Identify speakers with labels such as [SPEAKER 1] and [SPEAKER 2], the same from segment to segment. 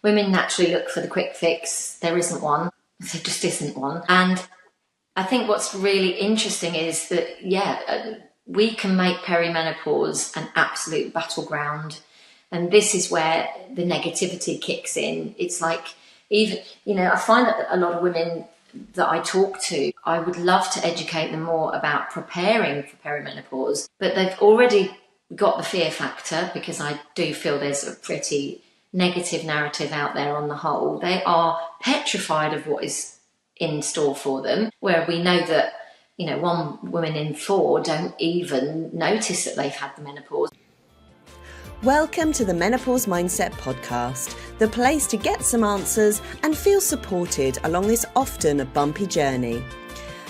[SPEAKER 1] Women naturally look for the quick fix. There isn't one. There just isn't one. And I think what's really interesting is that, we can make perimenopause an absolute battleground. And this is where the negativity kicks in. It's like, even, I find that a lot of women that I talk to, I would love to educate them more about preparing for perimenopause, but they've already got the fear factor, because I do feel there's a pretty negative narrative out there on the whole. They are petrified of what is in store for them, where we know that, one woman in four don't even notice that they've had the menopause.
[SPEAKER 2] Welcome to the Menopause Mindset Podcast, the place to get some answers and feel supported along this often a bumpy journey.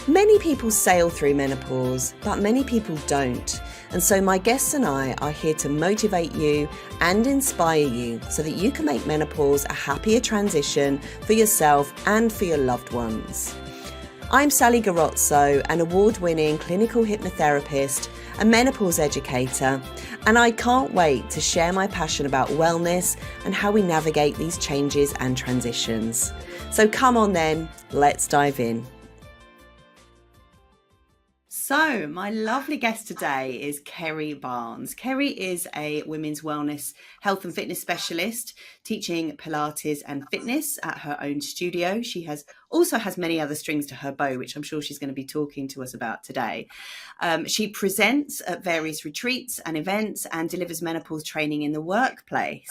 [SPEAKER 2] Many people sail through menopause, but many people don't. And so my guests and I are here to motivate you and inspire you so that you can make menopause a happier transition for yourself and for your loved ones. I'm Sally Garozzo, an award-winning clinical hypnotherapist, a menopause educator, and I can't wait to share my passion about wellness and how we navigate these changes and transitions. So come on then, let's dive in. So my lovely guest today is Ceri Barnes. Ceri is a women's wellness, health and fitness specialist, teaching Pilates and fitness at her own studio. She also has many other strings to her bow, which I'm sure she's going to be talking to us about today. She presents at various retreats and events and delivers menopause training in the workplace.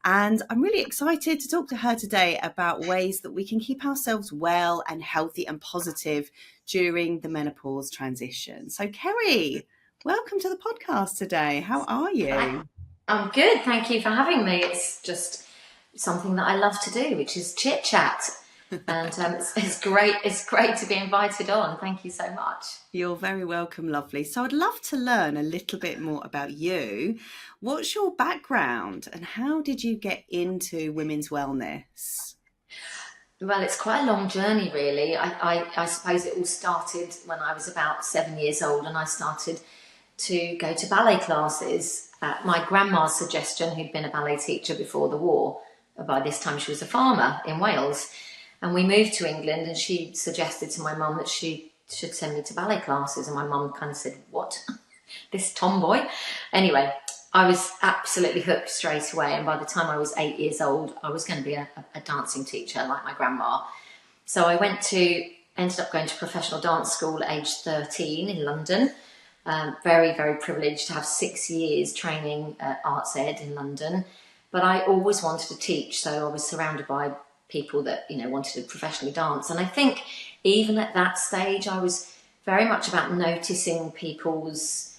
[SPEAKER 2] And I'm really excited to talk to her today about ways that we can keep ourselves well and healthy and positive during the menopause transition. So Ceri, welcome to the podcast today. How are you?
[SPEAKER 1] I'm good. Thank you for having me. It's just something that I love to do, which is chit chat. And it's great. It's great to be invited on. Thank you so much.
[SPEAKER 2] You're very welcome, lovely. So I'd love to learn a little bit more about you. What's your background and how did you get into women's wellness?
[SPEAKER 1] Well, it's quite a long journey, really. I suppose it all started when I was about 7 years old, and I started to go to ballet classes at my grandma's suggestion, who'd been a ballet teacher before the war. By this time, she was a farmer in Wales. And we moved to England, and she suggested to my mum that she should send me to ballet classes. And my mum kind of said, "What? This tomboy?" Anyway, I was absolutely hooked straight away. And by the time I was 8 years old, I was going to be a dancing teacher like my grandma. So I ended up going to professional dance school at age 13 in London. Very, very privileged to have 6 years training at Arts Ed in London. But I always wanted to teach. So I was surrounded by people that, wanted to professionally dance. And I think even at that stage, I was very much about noticing people's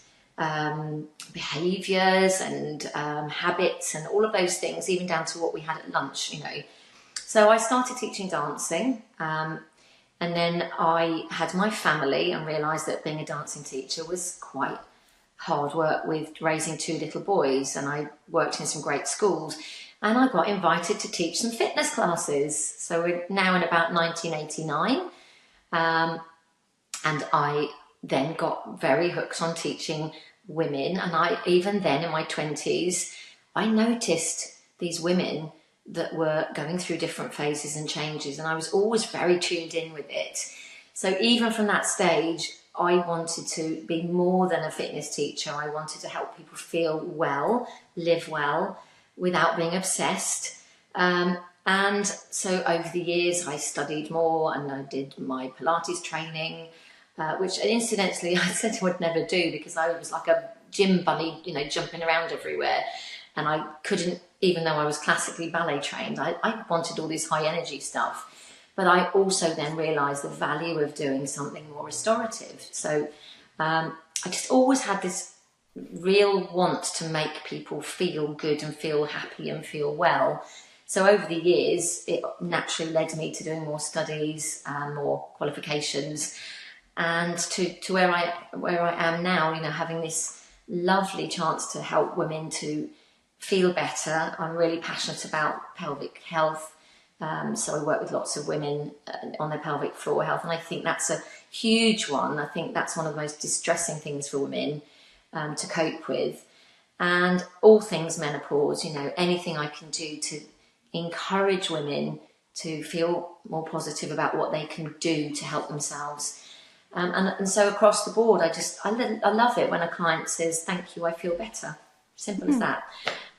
[SPEAKER 1] behaviours and habits and all of those things, even down to what we had at lunch, So I started teaching dancing, and then I had my family and realised that being a dancing teacher was quite hard work with raising two little boys, and I worked in some great schools. And I got invited to teach some fitness classes. So we're now in about 1989. And I then got very hooked on teaching women. And even then in my 20s, I noticed these women that were going through different phases and changes. And I was always very tuned in with it. So even from that stage, I wanted to be more than a fitness teacher. I wanted to help people feel well, live well, without being obsessed. And so over the years, I studied more and I did my Pilates training, which incidentally I said I would never do because I was like a gym bunny, jumping around everywhere. And I couldn't, even though I was classically ballet trained, I wanted all this high energy stuff. But I also then realised the value of doing something more restorative. So I just always had this real want to make people feel good and feel happy and feel well. So over the years, it naturally led me to doing more studies and more qualifications, and to where I am now, having this lovely chance to help women to feel better. I'm really passionate about pelvic health. So I work with lots of women on their pelvic floor health, and I think that's a huge one. I think that's one of the most distressing things for women to cope with. And all things menopause, anything I can do to encourage women to feel more positive about what they can do to help themselves. And so across the board, I love it when a client says, "Thank you, I feel better." Simple as that.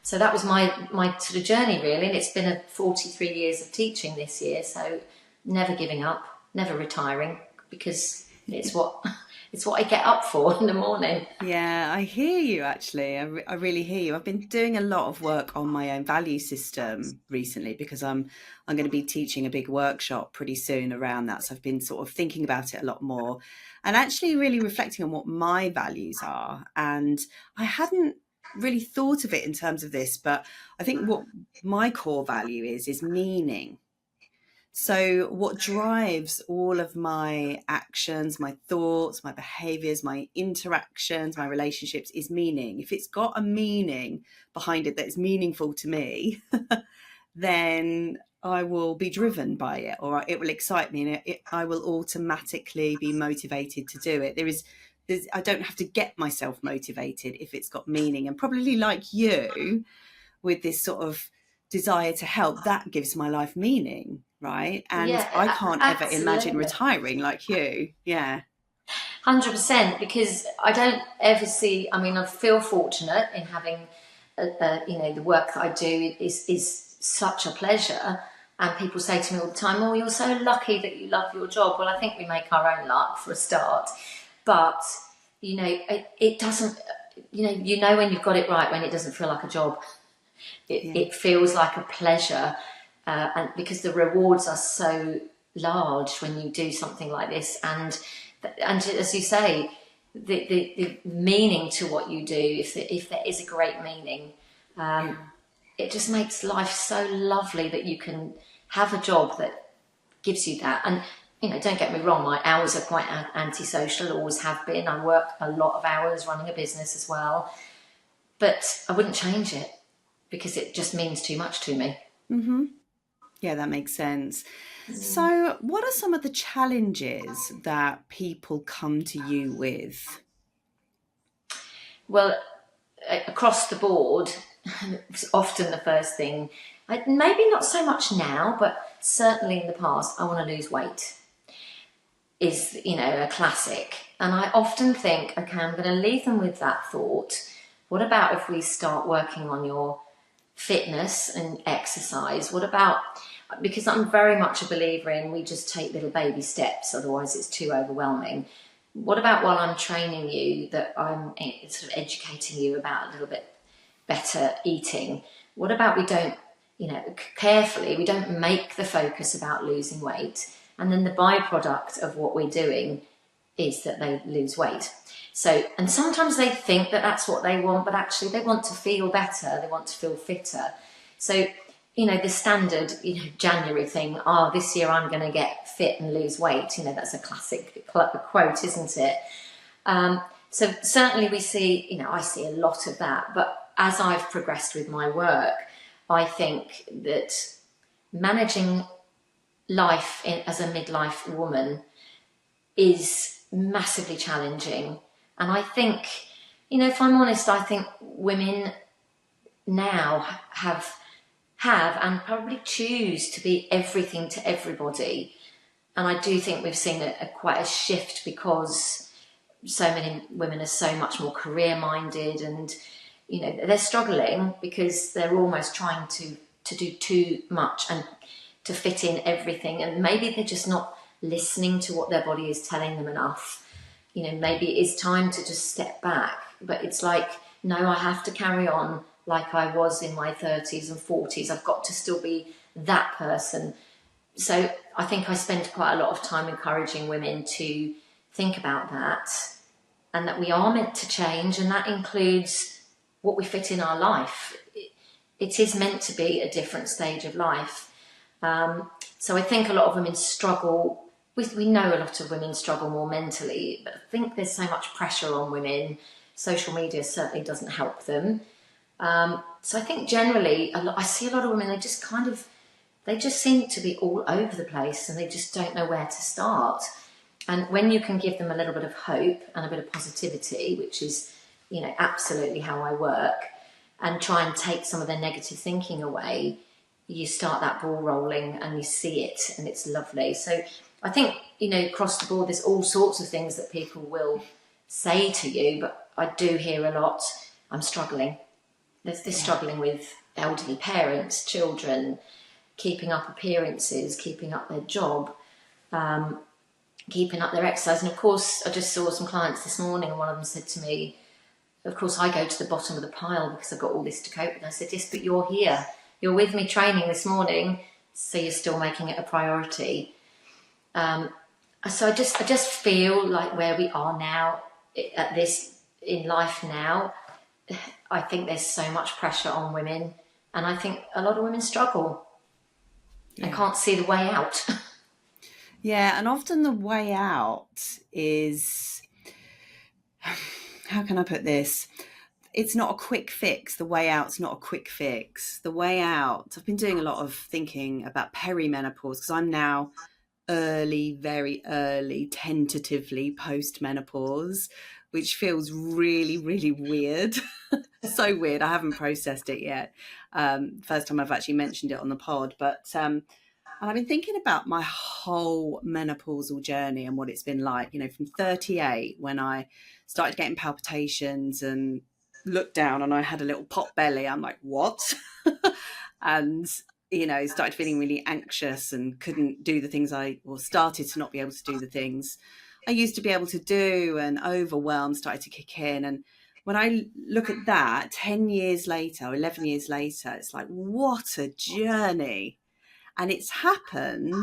[SPEAKER 1] So that was my sort of journey, really. And it's been 43 years of teaching this year. So never giving up, never retiring, because it's what I get up for in the morning.
[SPEAKER 2] Yeah, I hear you actually. I really hear you. I've been doing a lot of work on my own value system recently because I'm going to be teaching a big workshop pretty soon around that. So I've been sort of thinking about it a lot more and actually really reflecting on what my values are. And I hadn't really thought of it in terms of this, but I think what my core value is meaning. So, what drives all of my actions, my thoughts, my behaviors, my interactions, my relationships is meaning. If it's got a meaning behind it that's meaningful to me, then I will be driven by it, or it will excite me, and I will automatically be motivated to do it. I don't have to get myself motivated if it's got meaning. And probably like you, with this sort of desire to help, that gives my life meaning, right? And I can't ever imagine retiring like you. Yeah.
[SPEAKER 1] 100%, because I don't ever see, I mean, I feel fortunate in having, the work that I do is such a pleasure. And people say to me all the time, "Oh, you're so lucky that you love your job." Well, I think we make our own luck for a start. But, it doesn't, when you've got it right, when it doesn't feel like a job. It feels like a pleasure, and because the rewards are so large when you do something like this, and as you say, the meaning to what you do, if there is a great meaning, it just makes life so lovely that you can have a job that gives you that. And don't get me wrong, my hours are quite antisocial, always have been. I work a lot of hours running a business as well, but I wouldn't change it, because it just means too much to me.
[SPEAKER 2] Mm-hmm. Yeah, that makes sense. So what are some of the challenges that people come to you with?
[SPEAKER 1] Well, across the board, it's often the first thing, maybe not so much now, but certainly in the past, I want to lose weight is, a classic. And I often think, okay, I'm going to leave them with that thought. What about if we start working on your fitness and exercise? What about, because I'm very much a believer in we just take little baby steps, otherwise it's too overwhelming. What about while I'm training you, that I'm sort of educating you about a little bit better eating? What about we don't, carefully, we don't make the focus about losing weight, and then the byproduct of what we're doing is that they lose weight. So, and sometimes they think that that's what they want, but actually they want to feel better, they want to feel fitter. So, the standard, January thing, this year I'm going to get fit and lose weight, that's a classic quote, isn't it? So certainly we see, I see a lot of that, but as I've progressed with my work, I think that managing life as a midlife woman is massively challenging. And I think, if I'm honest, I think women now have and probably choose to be everything to everybody. And I do think we've seen quite a shift, because so many women are so much more career minded, and they're struggling because they're almost trying to do too much and to fit in everything, and maybe they're just not listening to what their body is telling them enough. Maybe it is time to just step back, but it's like, no, I have to carry on like I was in my 30s and 40s. I've got to still be that person. So I think I spend quite a lot of time encouraging women to think about that, and that we are meant to change, and that includes what we fit in our life. It is meant to be a different stage of life. So I think a lot of women struggle. We know a lot of women struggle more mentally, but I think there's so much pressure on women. Social media certainly doesn't help them. So I think generally, I see a lot of women, they just seem to be all over the place, and they just don't know where to start. And when you can give them a little bit of hope and a bit of positivity, which is, absolutely how I work, and try and take some of their negative thinking away, you start that ball rolling and you see it, and it's lovely. So I think, across the board, there's all sorts of things that people will say to you, but I do hear a lot, I'm struggling. They're struggling with elderly parents, children, keeping up appearances, keeping up their job, keeping up their exercise. And of course, I just saw some clients this morning, and one of them said to me, of course, I go to the bottom of the pile because I've got all this to cope with. I said, yes, but you're here. You're with me training this morning, so you're still making it a priority. So I just feel like where we are now, at this in life now, I think there's so much pressure on women, and I think a lot of women struggle and can't see the way out.
[SPEAKER 2] Yeah, and often the way out is, how can I put this? It's not a quick fix. The way out's not a quick fix. The way out, I've been doing a lot of thinking about perimenopause, because I'm now very early, tentatively post-menopause, which feels really, really weird. So weird. I haven't processed it yet. First time I've actually mentioned it on the pod, but and I've been thinking about my whole menopausal journey and what it's been like, from 38, when I started getting palpitations and looked down and I had a little pot belly. I'm like, what? And, started feeling really anxious and couldn't do the things started to not be able to do the things I used to be able to do, and overwhelm started to kick in. And when I look at that 10 years later, 11 years later, it's like, what a journey. And it's happened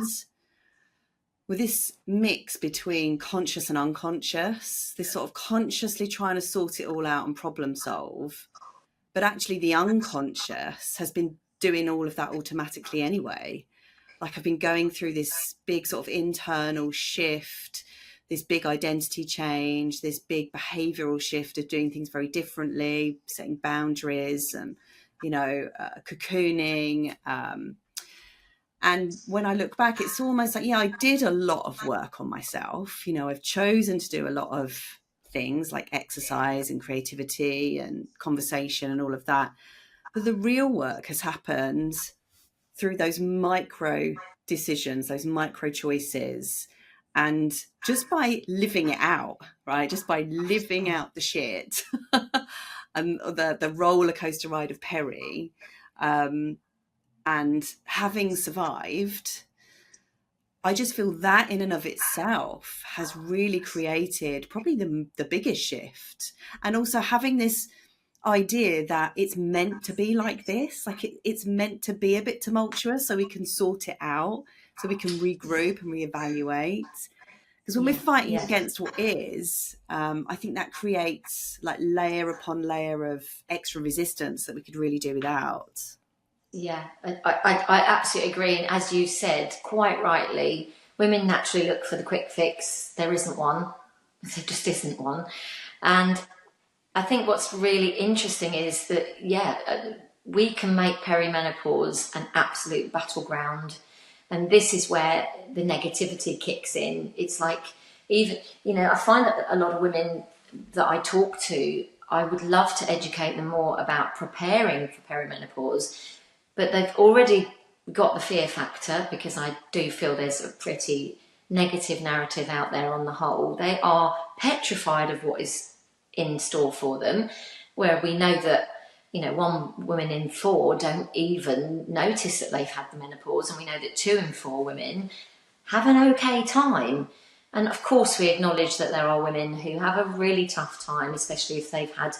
[SPEAKER 2] with this mix between conscious and unconscious, this sort of consciously trying to sort it all out and problem solve. But actually the unconscious has been doing all of that automatically anyway. Like, I've been going through this big sort of internal shift, this big identity change, this big behavioural shift of doing things very differently, setting boundaries and, cocooning. And when I look back, it's almost like, I did a lot of work on myself. I've chosen to do a lot of things like exercise and creativity and conversation and all of that. But the real work has happened through those micro decisions, those micro choices. And just by living it out, right? Just by living out the shit and the roller coaster ride of peri, and having survived, I just feel that in and of itself has really created probably the biggest shift. And also having this idea that it's meant to be like this, like it's meant to be a bit tumultuous, so we can sort it out, so we can regroup and reevaluate. Because when we're fighting against what is, I think that creates like layer upon layer of extra resistance that we could really do without.
[SPEAKER 1] Yeah, I absolutely agree. And as you said, quite rightly, women naturally look for the quick fix. There isn't one. There just isn't one. And I think what's really interesting is that, we can make perimenopause an absolute battleground. And this is where the negativity kicks in. It's like, even, I find that a lot of women that I talk to, I would love to educate them more about preparing for perimenopause, but they've already got the fear factor, because I do feel there's a pretty negative narrative out there on the whole. They are petrified of what is in store for them, where we know that, 1 woman in 4 don't even notice that they've had the menopause, and we know that 2 in 4 women have an okay time. And of course we acknowledge that there are women who have a really tough time, especially if they've had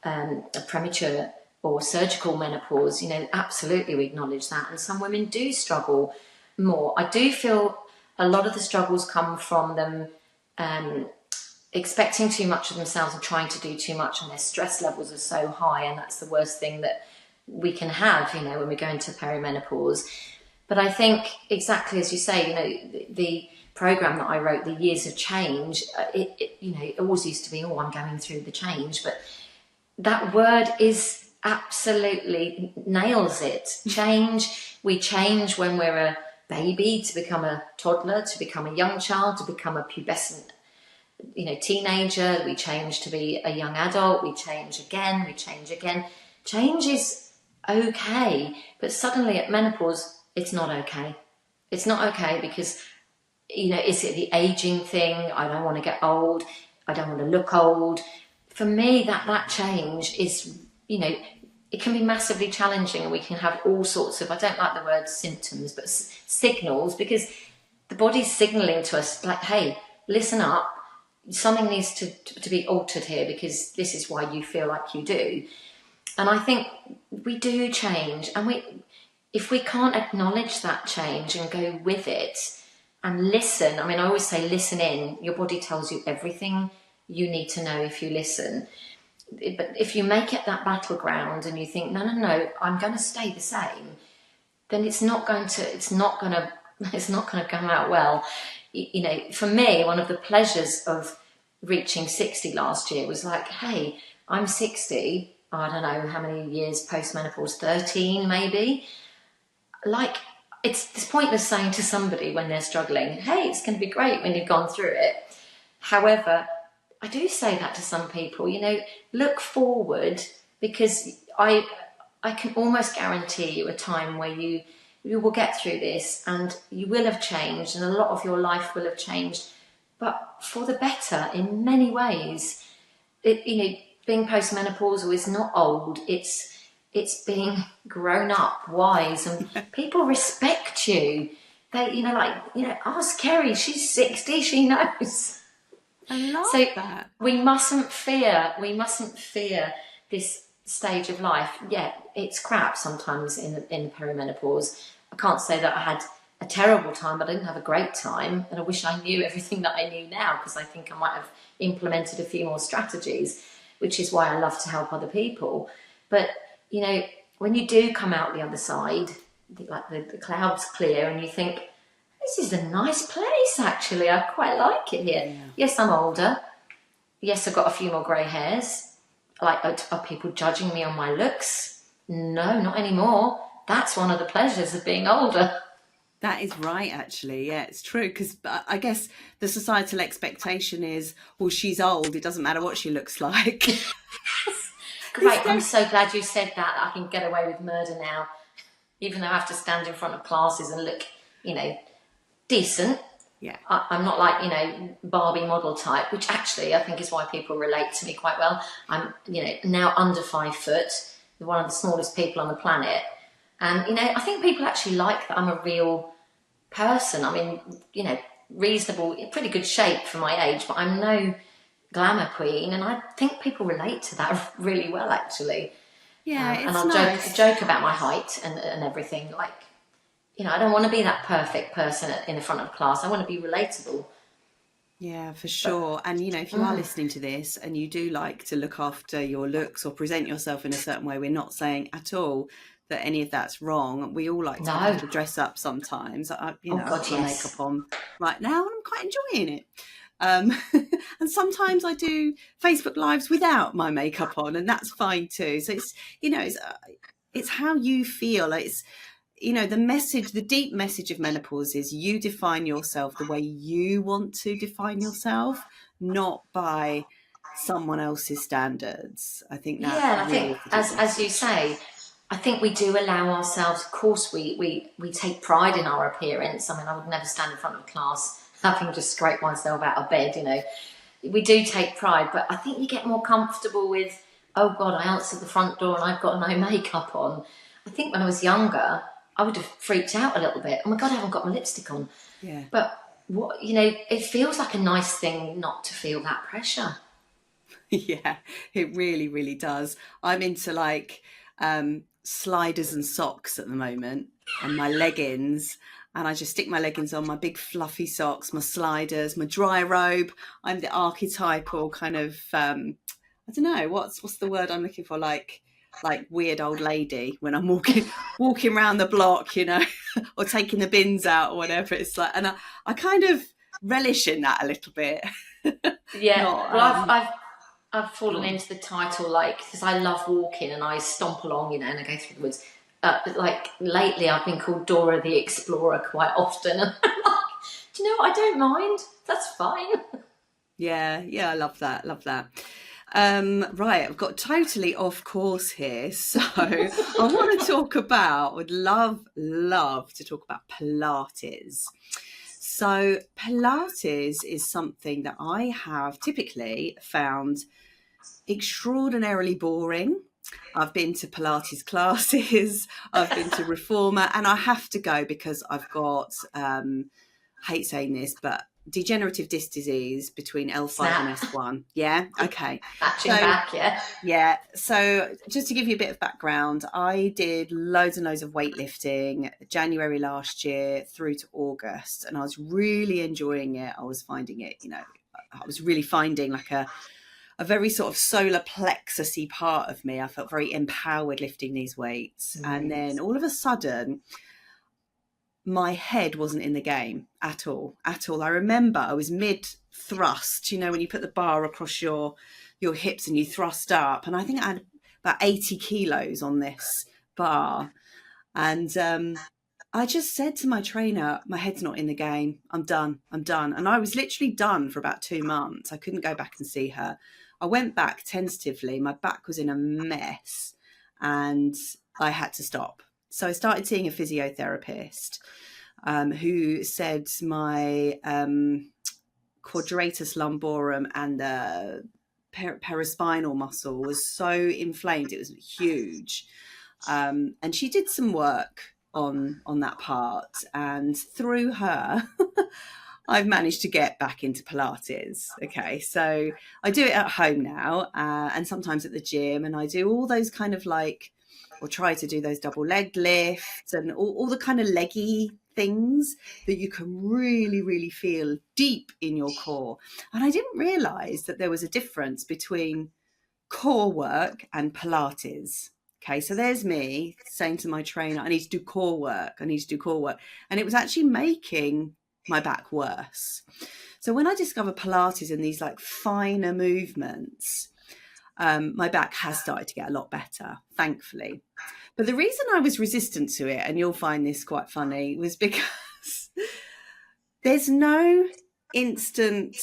[SPEAKER 1] a premature or surgical menopause. Absolutely, we acknowledge that. And some women do struggle more. I do feel a lot of the struggles come from them expecting too much of themselves and trying to do too much, and their stress levels are so high, and that's the worst thing that we can have, when we go into perimenopause. But I think, exactly as you say, the program that I wrote, The Years of Change, it always used to be, I'm going through the change, but that word is absolutely nails it. Change. We change when we're a baby to become a toddler, to become a young child, to become a pubescent teenager. We change to be a young adult. We change again. Change is okay. But suddenly at menopause, it's not okay. It's not okay because, is it the aging thing? I don't want to get old. I don't want to look old. For me, that change is, it can be massively challenging, and we can have all sorts of, I don't like the word symptoms, but signals, because the body's signaling to us like, hey, listen up. Something needs to be altered here because this is why you feel like you do. And I think we do change, and if we can't acknowledge that change and go with it and listen, I always say listen in. Your body tells you everything you need to know if you listen. But if you make it that battleground and you think, no, I'm going to stay the same, then it's not going to come out well. For me, one of the pleasures of reaching 60 last year was like, hey, I'm 60. I don't know how many years post-menopause, 13 maybe. Like, it's pointless saying to somebody when they're struggling, hey, it's going to be great when you've gone through it. However, I do say that to some people, look forward, because I can almost guarantee you a time where you will get through this and you will have changed, and a lot of your life will have changed, but for the better in many ways. Being postmenopausal is not old. It's being grown up, wise, and people respect you. They, ask Ceri, she's 60, she knows.
[SPEAKER 2] I love that.
[SPEAKER 1] We mustn't fear this stage of life. Yeah, it's crap sometimes in perimenopause. I can't say that I had a terrible time, but I didn't have a great time, and I wish I knew everything that I knew now, because I think I might have implemented a few more strategies, which is why I love to help other people. But when you do come out the other side, like the clouds clear, and you think, this is a nice place, actually. I quite like it here. Yeah. Yes, I'm older. Yes, I've got a few more grey hairs. Like, are people judging me on my looks? No, not anymore. That's one of the pleasures of being older.
[SPEAKER 2] That is right, actually. Yeah, it's true. Because I guess the societal expectation is, well, she's old. It doesn't matter what she looks like.
[SPEAKER 1] Great. I'm so glad you said that. I can get away with murder now. Even though I have to stand in front of classes and look, decent.
[SPEAKER 2] Yeah.
[SPEAKER 1] I'm not like, Barbie model type, which actually I think is why people relate to me quite well. I'm, now under 5 foot, one of the smallest people on the planet. And, I think people actually like that I'm a real person. Reasonable, pretty good shape for my age, but I'm no glamour queen. And I think people relate to that really well, actually.
[SPEAKER 2] Yeah, it's
[SPEAKER 1] and I'll
[SPEAKER 2] nice.
[SPEAKER 1] joke about my height and everything. Like, I don't want to be that perfect person in the front of class. I want to be relatable.
[SPEAKER 2] Yeah, for sure. And, if you are listening to this and you do like to look after your looks or present yourself in a certain way, we're not saying at all that any of that's wrong. We all like to have to dress up sometimes. I've got my makeup on right now and I'm quite enjoying it. And sometimes I do Facebook Lives without my makeup on, and that's fine too. So it's how you feel. It's, the deep message of menopause is you define yourself the way you want to define yourself, not by someone else's standards. I think that.
[SPEAKER 1] Yeah, I think as you say, I think we do allow ourselves. Of course, we take pride in our appearance. I would never stand in front of a class having just scraped myself out of bed. We do take pride, but I think you get more comfortable with, oh God, I answered the front door and I've got no makeup on. I think when I was younger, I would have freaked out a little bit. Oh my God, I haven't got my lipstick on.
[SPEAKER 2] Yeah.
[SPEAKER 1] But it feels like a nice thing not to feel that pressure.
[SPEAKER 2] Yeah, it really, really does. I'm into sliders and socks at the moment, and my leggings. And I just stick my leggings on, my big fluffy socks, my sliders, my dry robe. I'm the archetypal kind of, I don't know, what's the word I'm looking for? Like weird old lady when I'm walking around the block, or taking the bins out or whatever. It's like, and I kind of relish in that a little bit.
[SPEAKER 1] Yeah, I've fallen into the title, because I love walking and I stomp along, and I go through the woods. Lately I've been called Dora the Explorer quite often. And I'm like, do I don't mind. That's fine.
[SPEAKER 2] Yeah, I love that. Right, I've got totally off course here. So I want to talk about, would love to talk about Pilates. So Pilates is something that I have typically found extraordinarily boring. I've been to Pilates classes, I've been to reformer, and I have to go because I've got, hate saying this, but degenerative disc disease between L5 and
[SPEAKER 1] Snap.
[SPEAKER 2] S1. Yeah. Okay.
[SPEAKER 1] Matching
[SPEAKER 2] So
[SPEAKER 1] back, yeah.
[SPEAKER 2] yeah. So just to give you a bit of background, I did loads and loads of weightlifting January last year through to August, and I was really enjoying it. I was finding it, I was really finding like a very sort of solar plexusy part of me. I felt very empowered lifting these weights. And then all of a sudden, my head wasn't in the game at all. I remember I was mid thrust, when you put the bar across your hips and you thrust up. And I think I had about 80 kilos on this bar. And I just said to my trainer, my head's not in the game. I'm done. And I was literally done for about 2 months. I couldn't go back and see her. I went back tentatively. My back was in a mess and I had to stop. So I started seeing a physiotherapist who said my quadratus lumborum and the paraspinal muscle was so inflamed. It was huge. And she did some work on that part, and through her I've managed to get back into Pilates. Okay, so I do it at home now, and sometimes at the gym, and I do all those kind of or try to do those double leg lifts and all the kind of leggy things that you can really, really feel deep in your core. And I didn't realize that there was a difference between core work and Pilates. Okay, so there's me saying to my trainer, I need to do core work. And it was actually making my back worse. So when I discovered Pilates and these finer movements, my back has started to get a lot better, thankfully. But the reason I was resistant to it, and you'll find this quite funny, was because there's no instant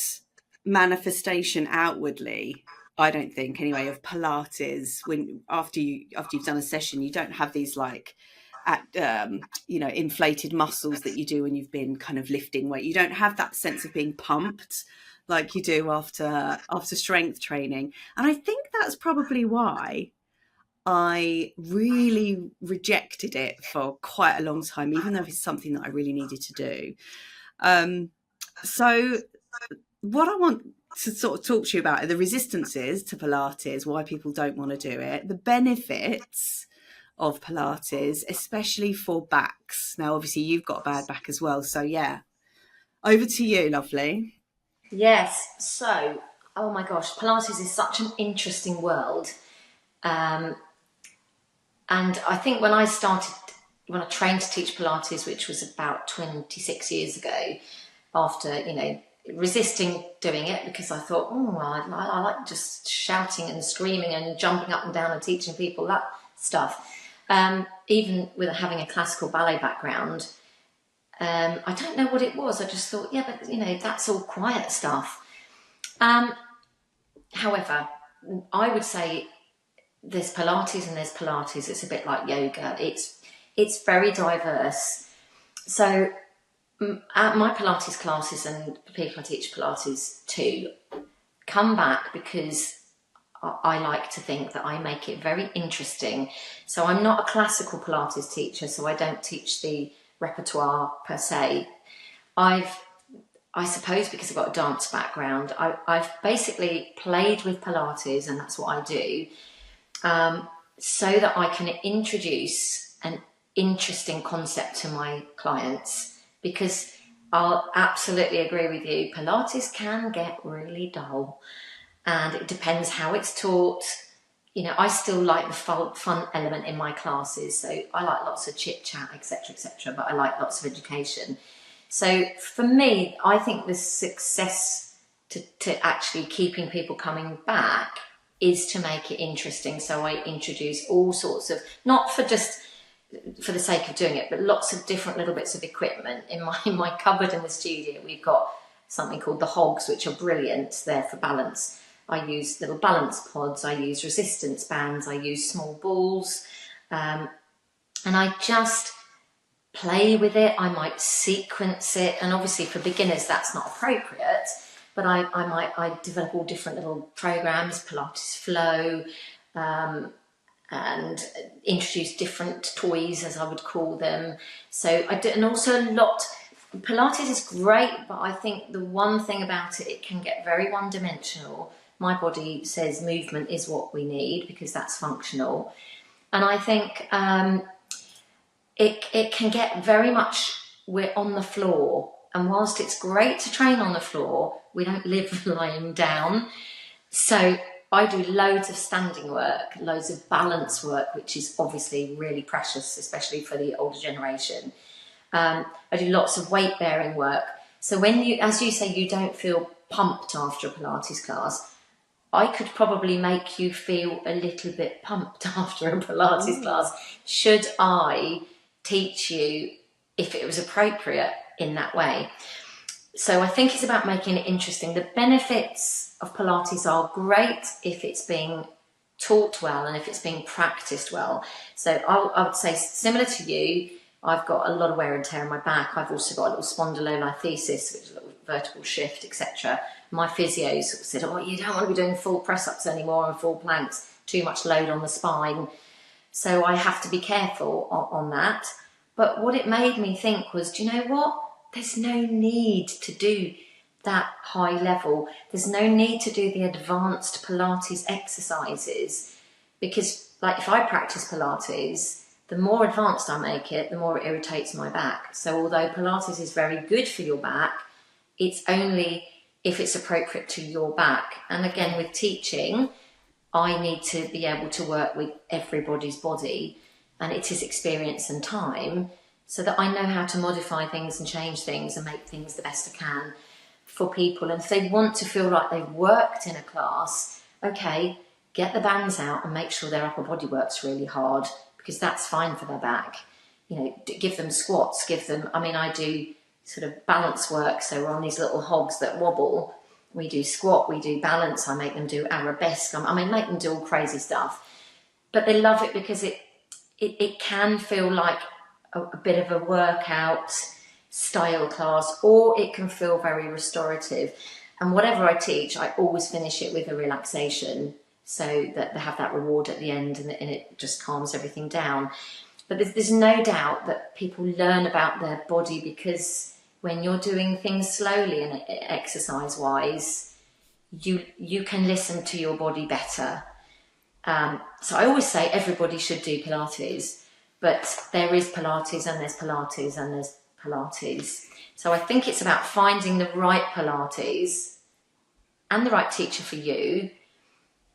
[SPEAKER 2] manifestation outwardly, I don't think anyway, of Pilates. When after you've done a session, you don't have these inflated muscles that you do when you've been kind of lifting weight. You don't have that sense of being pumped like you do after strength training. And I think that's probably why I really rejected it for quite a long time, even though it's something that I really needed to do. So what I want to sort of talk to you about are the resistances to Pilates, why people don't want to do it, the benefits of Pilates, especially for backs. Now, obviously, you've got a bad back as well. So, yeah, over to you, lovely.
[SPEAKER 1] Yes. So, oh my gosh, Pilates is such an interesting world. And I think when I trained to teach Pilates, which was about 26 years ago, after, resisting doing it because I thought, I like just shouting and screaming and jumping up and down and teaching people that stuff. Even with having a classical ballet background, I don't know what it was. I just thought, yeah, but that's all quiet stuff. However, I would say there's Pilates and there's Pilates. It's a bit like yoga. It's very diverse. So at my Pilates classes, and the people I teach Pilates to come back because I like to think that I make it very interesting. So I'm not a classical Pilates teacher, so I don't teach the repertoire per se. I suppose because I've got a dance background, I've basically played with Pilates, and that's what I do, so that I can introduce an interesting concept to my clients. Because I'll absolutely agree with you, Pilates can get really dull, and it depends how it's taught. I still like the fun element in my classes, so I like lots of chit chat, etc., but I like lots of education. So for me, I think the success to actually keeping people coming back is to make it interesting. So I introduce all sorts of, not for the sake of doing it, but lots of different little bits of equipment. In my cupboard in the studio, we've got something called the hogs, which are brilliant. They're for balance. I use little balance pods, I use resistance bands, I use small balls, and I just play with it. I might sequence it, and obviously for beginners that's not appropriate, but I develop all different little programs, Pilates Flow, and introduce different toys, as I would call them. So I do, and also a lot. Pilates is great, but I think the one thing about it, it can get very one-dimensional. My body says movement is what we need because that's functional, and I think it can get very much, we're on the floor, and whilst it's great to train on the floor, we don't live lying down. So I do loads of standing work, loads of balance work, which is obviously really precious, especially for the older generation. I do lots of weight bearing work. So when you, as you say, you don't feel pumped after a Pilates class, I could probably make you feel a little bit pumped after a Pilates class, should I teach you if it was appropriate in that way. So I think it's about making it interesting. The benefits of Pilates are great if it's being taught well and if it's being practiced well. So I would say, similar to you, I've got a lot of wear and tear in my back. I've also got a little spondylolisthesis, which is a little vertebral shift, etc. My physio sort of said, oh, you don't want to be doing full press-ups anymore and full planks, too much load on the spine. So I have to be careful on that. But what it made me think was, do you know what? There's no need to do that high level. There's no need to do the advanced Pilates exercises, because like if I practice Pilates, the more advanced I make it, the more it irritates my back. So although Pilates is very good for your back, it's only if it's appropriate to your back. And again, with teaching, I need to be able to work with everybody's body, and it is experience and time, so that I know how to modify things and change things and make things the best I can for people. And if they want to feel like they've worked in a class, okay, get the bands out and make sure their upper body works really hard, because that's fine for their back. You know, give them squats, give them, I mean, I do sort of balance work, so we're on these little hogs that wobble. We do squat, we do balance, I make them do arabesque, I mean, make them do all crazy stuff. But they love it because it can feel like a bit of a workout style class, or it can feel very restorative. And whatever I teach, I always finish it with a relaxation, so that they have that reward at the end, and it just calms everything down. But there's no doubt that people learn about their body, because when you're doing things slowly and exercise-wise, you can listen to your body better. So I always say everybody should do Pilates, but there is Pilates and there's Pilates and there's Pilates. So I think it's about finding the right Pilates and the right teacher for you,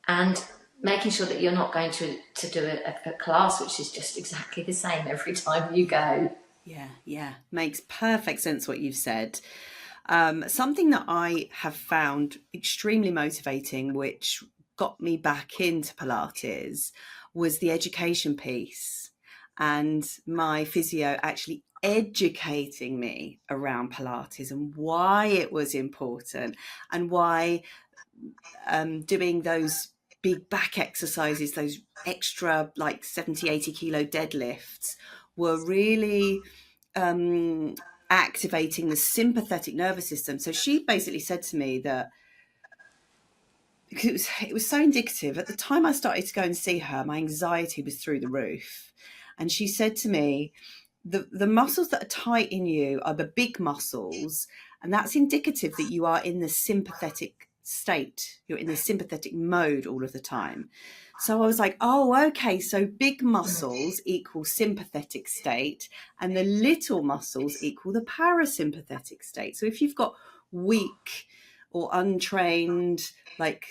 [SPEAKER 1] and making sure that you're not going to do a class which is just exactly the same every time you go.
[SPEAKER 2] Yeah. Makes perfect sense what you've said. Something that I have found extremely motivating, which got me back into Pilates, was the education piece, and my physio actually educating me around Pilates and why it was important, and why doing those big back exercises, those extra like 70-80 kilo deadlifts, were really activating the sympathetic nervous system. So she basically said to me that, because it was so indicative, at the time I started to go and see her, my anxiety was through the roof. And she said to me, the muscles that are tight in you are the big muscles, and that's indicative that you are in the sympathetic state. You're in the sympathetic mode all of the time. So I was like, oh, okay, so big muscles equal sympathetic state, and the little muscles equal the parasympathetic state. So if you've got weak or untrained, like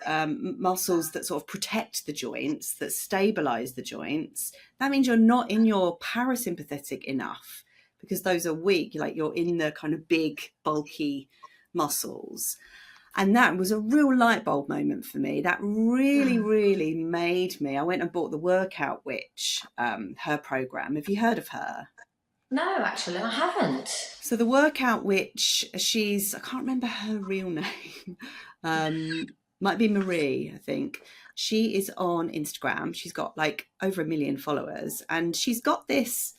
[SPEAKER 2] muscles that sort of protect the joints, that stabilize the joints, that means you're not in your parasympathetic enough, because those are weak. Like you're in the kind of big, bulky muscles. And that was a real light bulb moment for me. That really, really made me. I went and bought the Workout Witch, her program. Have you heard of her?
[SPEAKER 1] No, actually, I haven't.
[SPEAKER 2] So the Workout Witch, I can't remember her real name. might be Marie, I think. She is on Instagram. She's got like over 1 million followers, and she's got this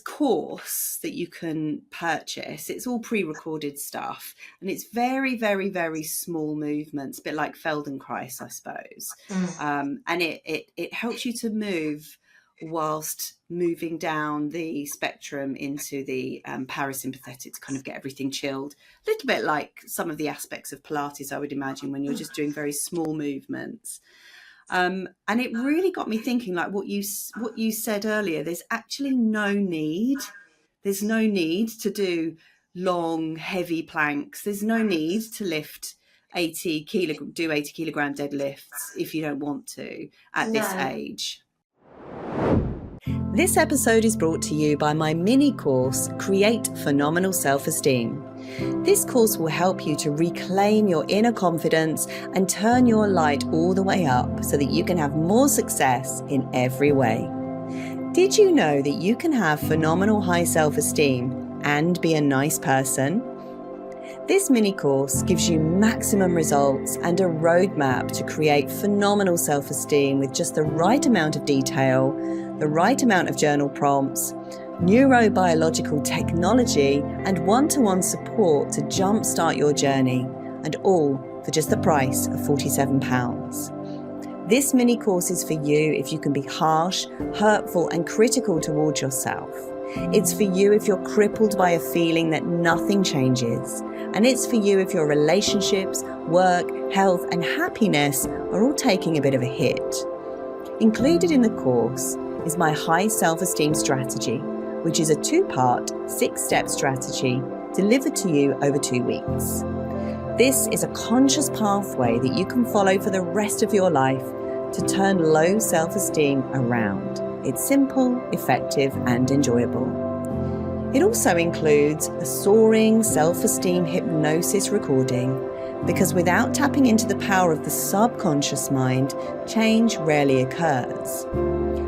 [SPEAKER 2] course that you can purchase. It's all pre-recorded stuff, and it's very, very, very small movements, a bit like Feldenkrais, I suppose. And it helps you to move whilst moving down the spectrum into the parasympathetic to kind of get everything chilled. A little bit like some of the aspects of Pilates, I would imagine, when you're just doing very small movements. And it really got me thinking, like what you said earlier, there's actually no need to do long, heavy planks. There's no need to lift 80 kilogram deadlifts if you don't want to at this age. This episode is brought to you by my mini course, Create Phenomenal Self-Esteem. This course will help you to reclaim your inner confidence and turn your light all the way up so that you can have more success in every way. Did you know that you can have phenomenal high self-esteem and be a nice person? This mini course gives you maximum results and a roadmap to create phenomenal self-esteem with just the right amount of detail, the right amount of journal prompts, neurobiological technology, and one-to-one support to jumpstart your journey, and all for just the price of £47. This mini course is for you if you can be harsh, hurtful, and critical towards yourself. It's for you if you're crippled by a feeling that nothing changes. And it's for you if your relationships, work, health, and happiness are all taking a bit of a hit. Included in the course is my high self-esteem strategy, which is a 2-part, 6-step strategy delivered to you over 2 weeks. This is a conscious pathway that you can follow for the rest of your life to turn low self-esteem around. It's simple, effective, and enjoyable. It also includes a soaring self-esteem hypnosis recording, because without tapping into the power of the subconscious mind, change rarely occurs.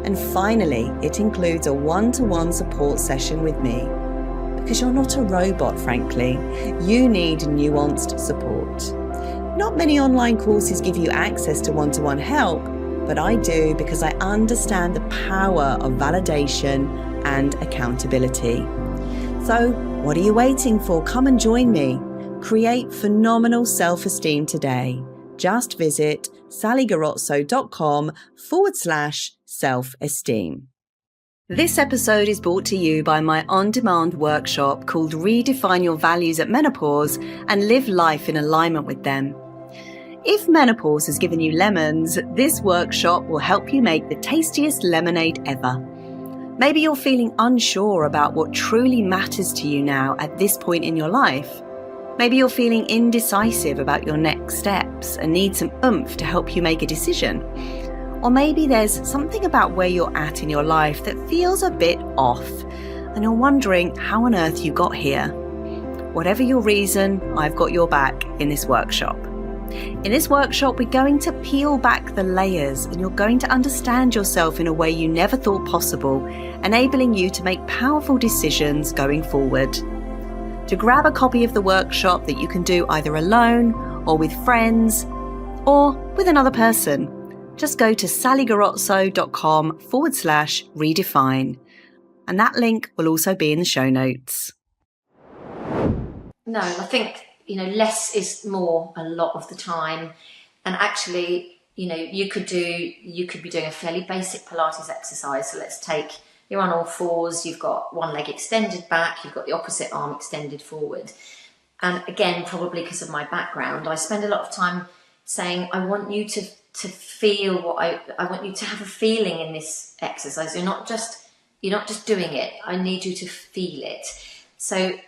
[SPEAKER 2] And finally, it includes a one-to-one support session with me, because you're not a robot, frankly. You need nuanced support. Not many online courses give you access to one-to-one help, but I do because I understand the power of validation and accountability. So, what are you waiting for? Come and join me. Create phenomenal self-esteem today. Just visit saligarozzo.com/self-esteem. This episode is brought to you by my on-demand workshop called Redefine Your Values at Menopause and Live Life in Alignment with Them. If menopause has given you lemons, this workshop will help you make the tastiest lemonade ever. Maybe you're feeling unsure about what truly matters to you now at this point in your life. Maybe you're feeling indecisive about your next steps and need some oomph to help you make a decision. Or maybe there's something about where you're at in your life that feels a bit off, and you're wondering how on earth you got here. Whatever your reason, I've got your back in this workshop. In this workshop, we're going to peel back the layers, and you're going to understand yourself in a way you never thought possible, enabling you to make powerful decisions going forward. To grab a copy of the workshop that you can do either alone or with friends or with another person, just go to saligarozzo.com/redefine. And that link will also be in the show notes.
[SPEAKER 1] No, I think, less is more a lot of the time. And actually, you could be doing a fairly basic Pilates exercise. So let's take, you're on all fours, you've got one leg extended back, you've got the opposite arm extended forward. And again, probably because of my background, I spend a lot of time saying, I want you to feel what I want you to have a feeling in this exercise. You're not just doing it. I need you to feel it. So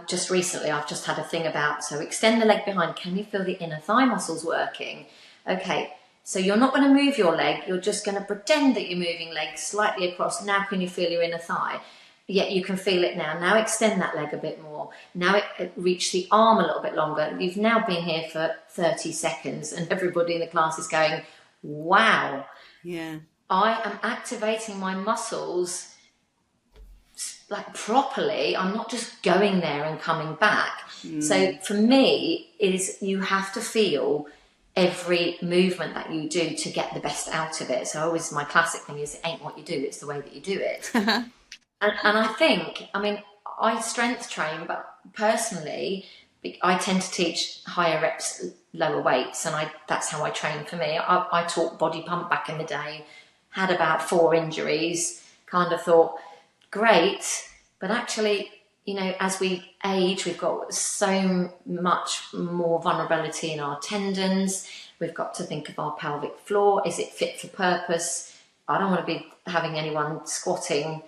[SPEAKER 1] just recently, I've just had a thing about, so extend the leg behind. Can you feel the inner thigh muscles working? Okay, so you're not going to move your leg. You're just going to pretend that you're moving legs slightly across. Now can you feel your inner thigh? Yeah, you can feel it now. Now extend that leg a bit more. Now reach the arm a little bit longer. You've now been here for 30 seconds and everybody in the class is going, wow.
[SPEAKER 2] Yeah.
[SPEAKER 1] I am activating my muscles like properly. I'm not just going there and coming back. So for me, is you have to feel every movement that you do to get the best out of it. So always my classic thing is, it ain't what you do, it's the way that you do it. and I think, I mean, I strength train, but personally, I tend to teach higher reps, lower weights, and that's how I train for me. I taught body pump back in the day, had about 4 injuries, kind of thought, great, but actually, you know, as we age, we've got so much more vulnerability in our tendons. We've got to think of our pelvic floor. Is it fit for purpose? I don't want to be having anyone squatting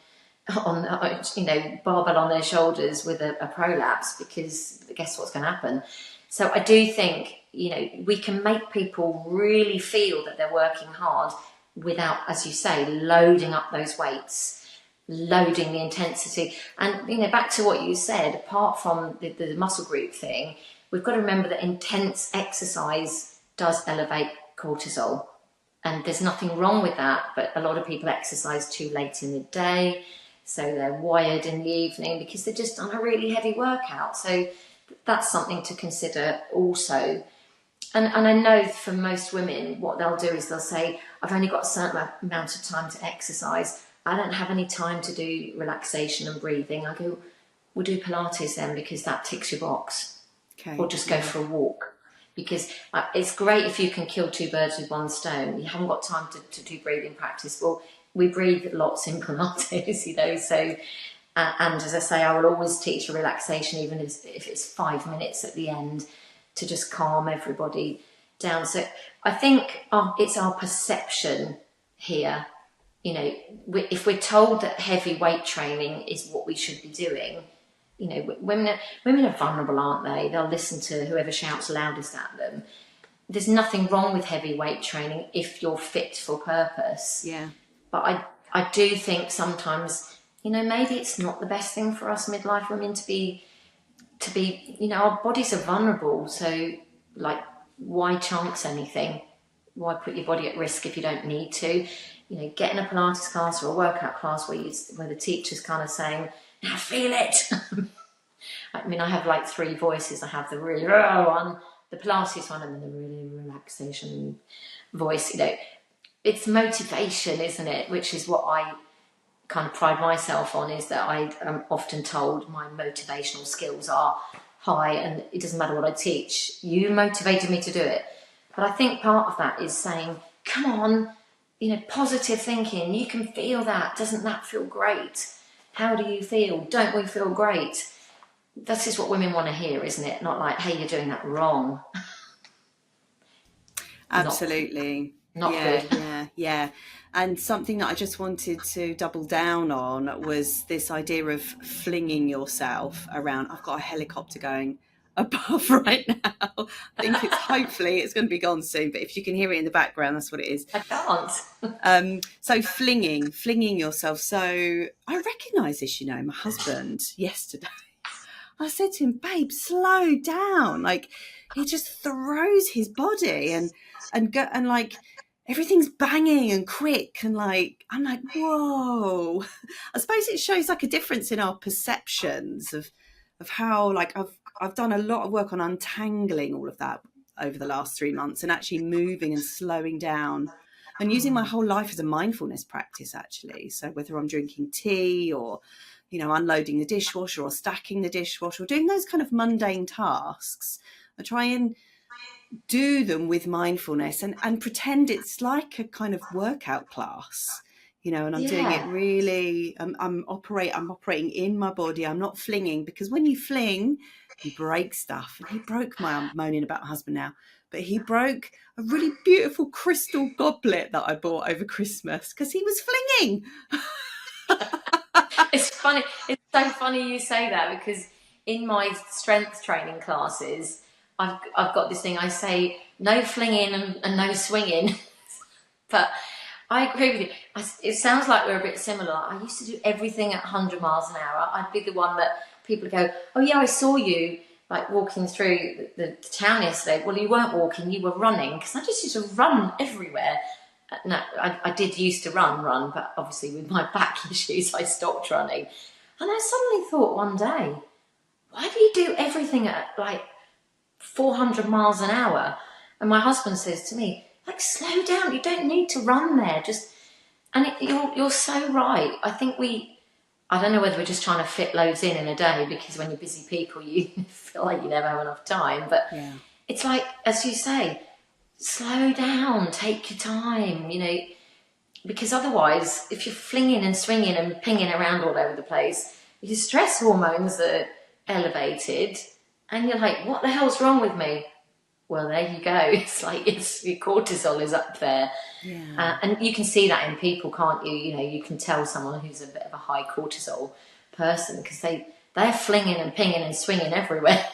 [SPEAKER 1] on, you know, barbell on their shoulders with a prolapse, because guess what's going to happen? So I do think, you know, we can make people really feel that they're working hard without, as you say, loading up those weights, loading the intensity. And, you know, back to what you said, apart from the muscle group thing, we've got to remember that intense exercise does elevate cortisol. And there's nothing wrong with that, but a lot of people exercise too late in the day, so they're wired in the evening because they've just done a really heavy workout. So that's something to consider also. And I know for most women, what they'll do is they'll say, I've only got a certain amount of time to exercise. I don't have any time to do relaxation and breathing. I go, we'll do Pilates then, because that ticks your box. Okay. Or just go for a walk. Because it's great if you can kill 2 birds with 1 stone. You haven't got time to do breathing practice. Well, we breathe lots in Pilates, you know, so, and as I say, I will always teach a relaxation, even if it's 5 minutes at the end, to just calm everybody down. So I think it's our perception here. You know, if we're told that heavy weight training is what we should be doing, you know, women are vulnerable, aren't they? They'll listen to whoever shouts loudest at them. There's nothing wrong with heavy weight training if you're fit for purpose. Yeah. But I do think sometimes, you know, maybe it's not the best thing for us midlife women to be, you know, our bodies are vulnerable. So, like, why chance anything? Why put your body at risk if you don't need to? You know, get in a Pilates class or a workout class where the teacher's kind of saying, now feel it. I mean, I have like 3 voices. I have the really one, the Pilates one, and then the really relaxation voice. You know, it's motivation, isn't it? Which is what I kind of pride myself on, is that I am often told my motivational skills are high, and it doesn't matter what I teach. You motivated me to do it. But I think part of that is saying, come on, you know, positive thinking. You can feel that. Doesn't that feel great? How do you feel? Don't we feel great? That is what women want to hear, isn't it? Not like, hey, you're doing that wrong.
[SPEAKER 2] Absolutely.
[SPEAKER 1] Not good.
[SPEAKER 2] Yeah. And something that I just wanted to double down on was this idea of flinging yourself around. I've got a helicopter going above right now. I think hopefully it's going to be gone soon, but if you can hear it in the background, that's what it is.
[SPEAKER 1] I can't.
[SPEAKER 2] So flinging yourself. So I recognise this, you know, my husband yesterday, I said to him, babe, slow down. Like, he just throws his body and like everything's banging and quick, and like I'm like, whoa. I suppose it shows like a difference in our perceptions of how, like, I've done a lot of work on untangling all of that over the last 3 months, and actually moving and slowing down and using my whole life as a mindfulness practice, actually. So whether I'm drinking tea or, you know, unloading the dishwasher or stacking the dishwasher or doing those kind of mundane tasks, I try and do them with mindfulness and pretend it's like a kind of workout class, you know, and I'm doing it really, I'm operating in my body. I'm not flinging, because when you fling, you break stuff. And he broke I'm moaning about my husband now, but he broke a really beautiful crystal goblet that I bought over Christmas because he was flinging.
[SPEAKER 1] It's funny. It's so funny you say that, because in my strength training classes, I've got this thing. I say no flinging and no swinging, but I agree with you. It sounds like we're a bit similar. I used to do everything at 100 miles an hour. I'd be the one that people go, oh yeah, I saw you like walking through the town yesterday. Well, you weren't walking, you were running, because I just used to run everywhere. No, I did used to run, but obviously with my back issues, I stopped running. And I suddenly thought one day, why do you do everything at like 400 miles an hour? And my husband says to me, like, slow down, you don't need to run there. You're so right. I think I don't know whether we're just trying to fit loads in a day, because when you're busy people, you feel like you never have enough time. But it's like, as you say, slow down, take your time, because otherwise, if you're flinging and swinging and pinging around all over the place, your stress hormones are elevated, and you're like, what the hell's wrong with me? Well, there you go. It's like your cortisol is up there. And you can see that in people, can't you? You can tell someone who's a bit of a high cortisol person, because they're flinging and pinging and swinging everywhere.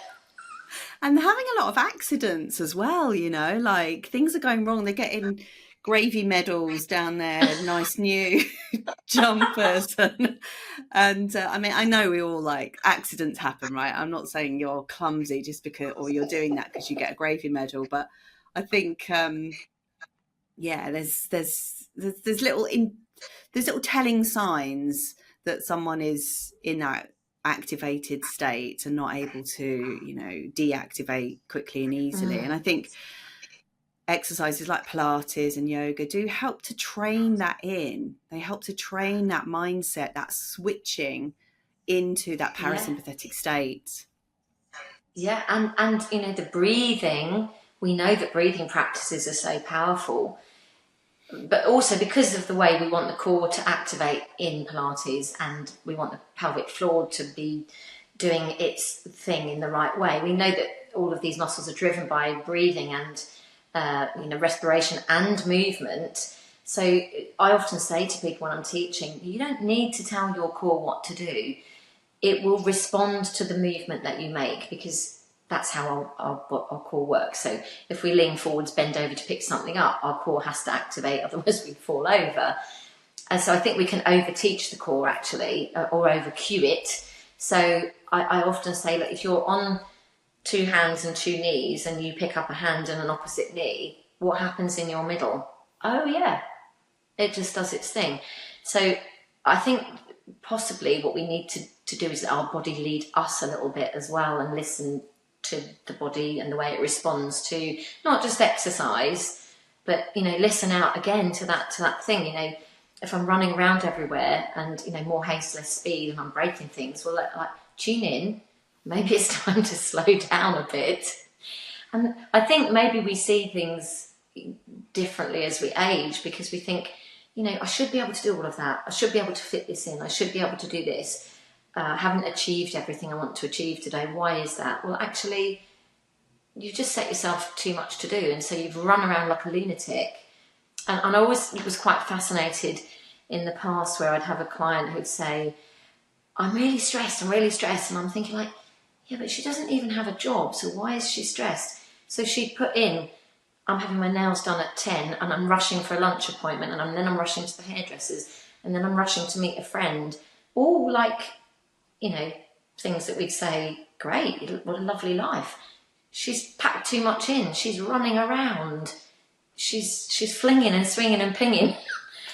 [SPEAKER 2] And having a lot of accidents as well, like things are going wrong. They're getting gravy medals down there, nice new jumpers. And I mean, I know we all, like, accidents happen, right? I'm not saying you're clumsy just because, or you're doing that because you get a gravy medal, but I think, there's little telling signs that someone is in that activated state and not able to, deactivate quickly and easily. And I think exercises like Pilates and yoga do help to train that in. They help to train that mindset, that switching into that parasympathetic state.
[SPEAKER 1] Yeah, and the breathing, we know that breathing practices are so powerful, but also because of the way we want the core to activate in Pilates, and we want the pelvic floor to be doing its thing in the right way. We know that all of these muscles are driven by breathing and respiration and movement. So I often say to people when I'm teaching, you don't need to tell your core what to do. It will respond to the movement that you make, because that's how our core works. So if we lean forwards, bend over to pick something up, our core has to activate, otherwise we fall over. And so I think we can overteach the core, actually, or over cue it. So I often say, look, if you're on 2 hands and 2 knees and you pick up a hand and an opposite knee, what happens in your middle? Oh yeah, it just does its thing. So I think possibly what we need to do is let our body lead us a little bit as well, and listen to the body and the way it responds to not just exercise, but listen out again to that thing. If I'm running around everywhere and more haste, less speed, and I'm breaking things, well, like tune in. Maybe it's time to slow down a bit. And I think maybe we see things differently as we age, because we think, I should be able to do all of that. I should be able to fit this in. I should be able to do this. I haven't achieved everything I want to achieve today. Why is that? Well, actually, you've just set yourself too much to do. And so you've run around like a lunatic. And I always was quite fascinated in the past where I'd have a client who'd say, I'm really stressed. And I'm thinking, like, yeah, but she doesn't even have a job. So why is she stressed? So she'd put in, I'm having my nails done at 10 and I'm rushing for a lunch appointment, and then I'm rushing to the hairdressers, and then I'm rushing to meet a friend. All like, things that we'd say, great, what a lovely life. She's packed too much in. She's running around. She's flinging and swinging and pinging.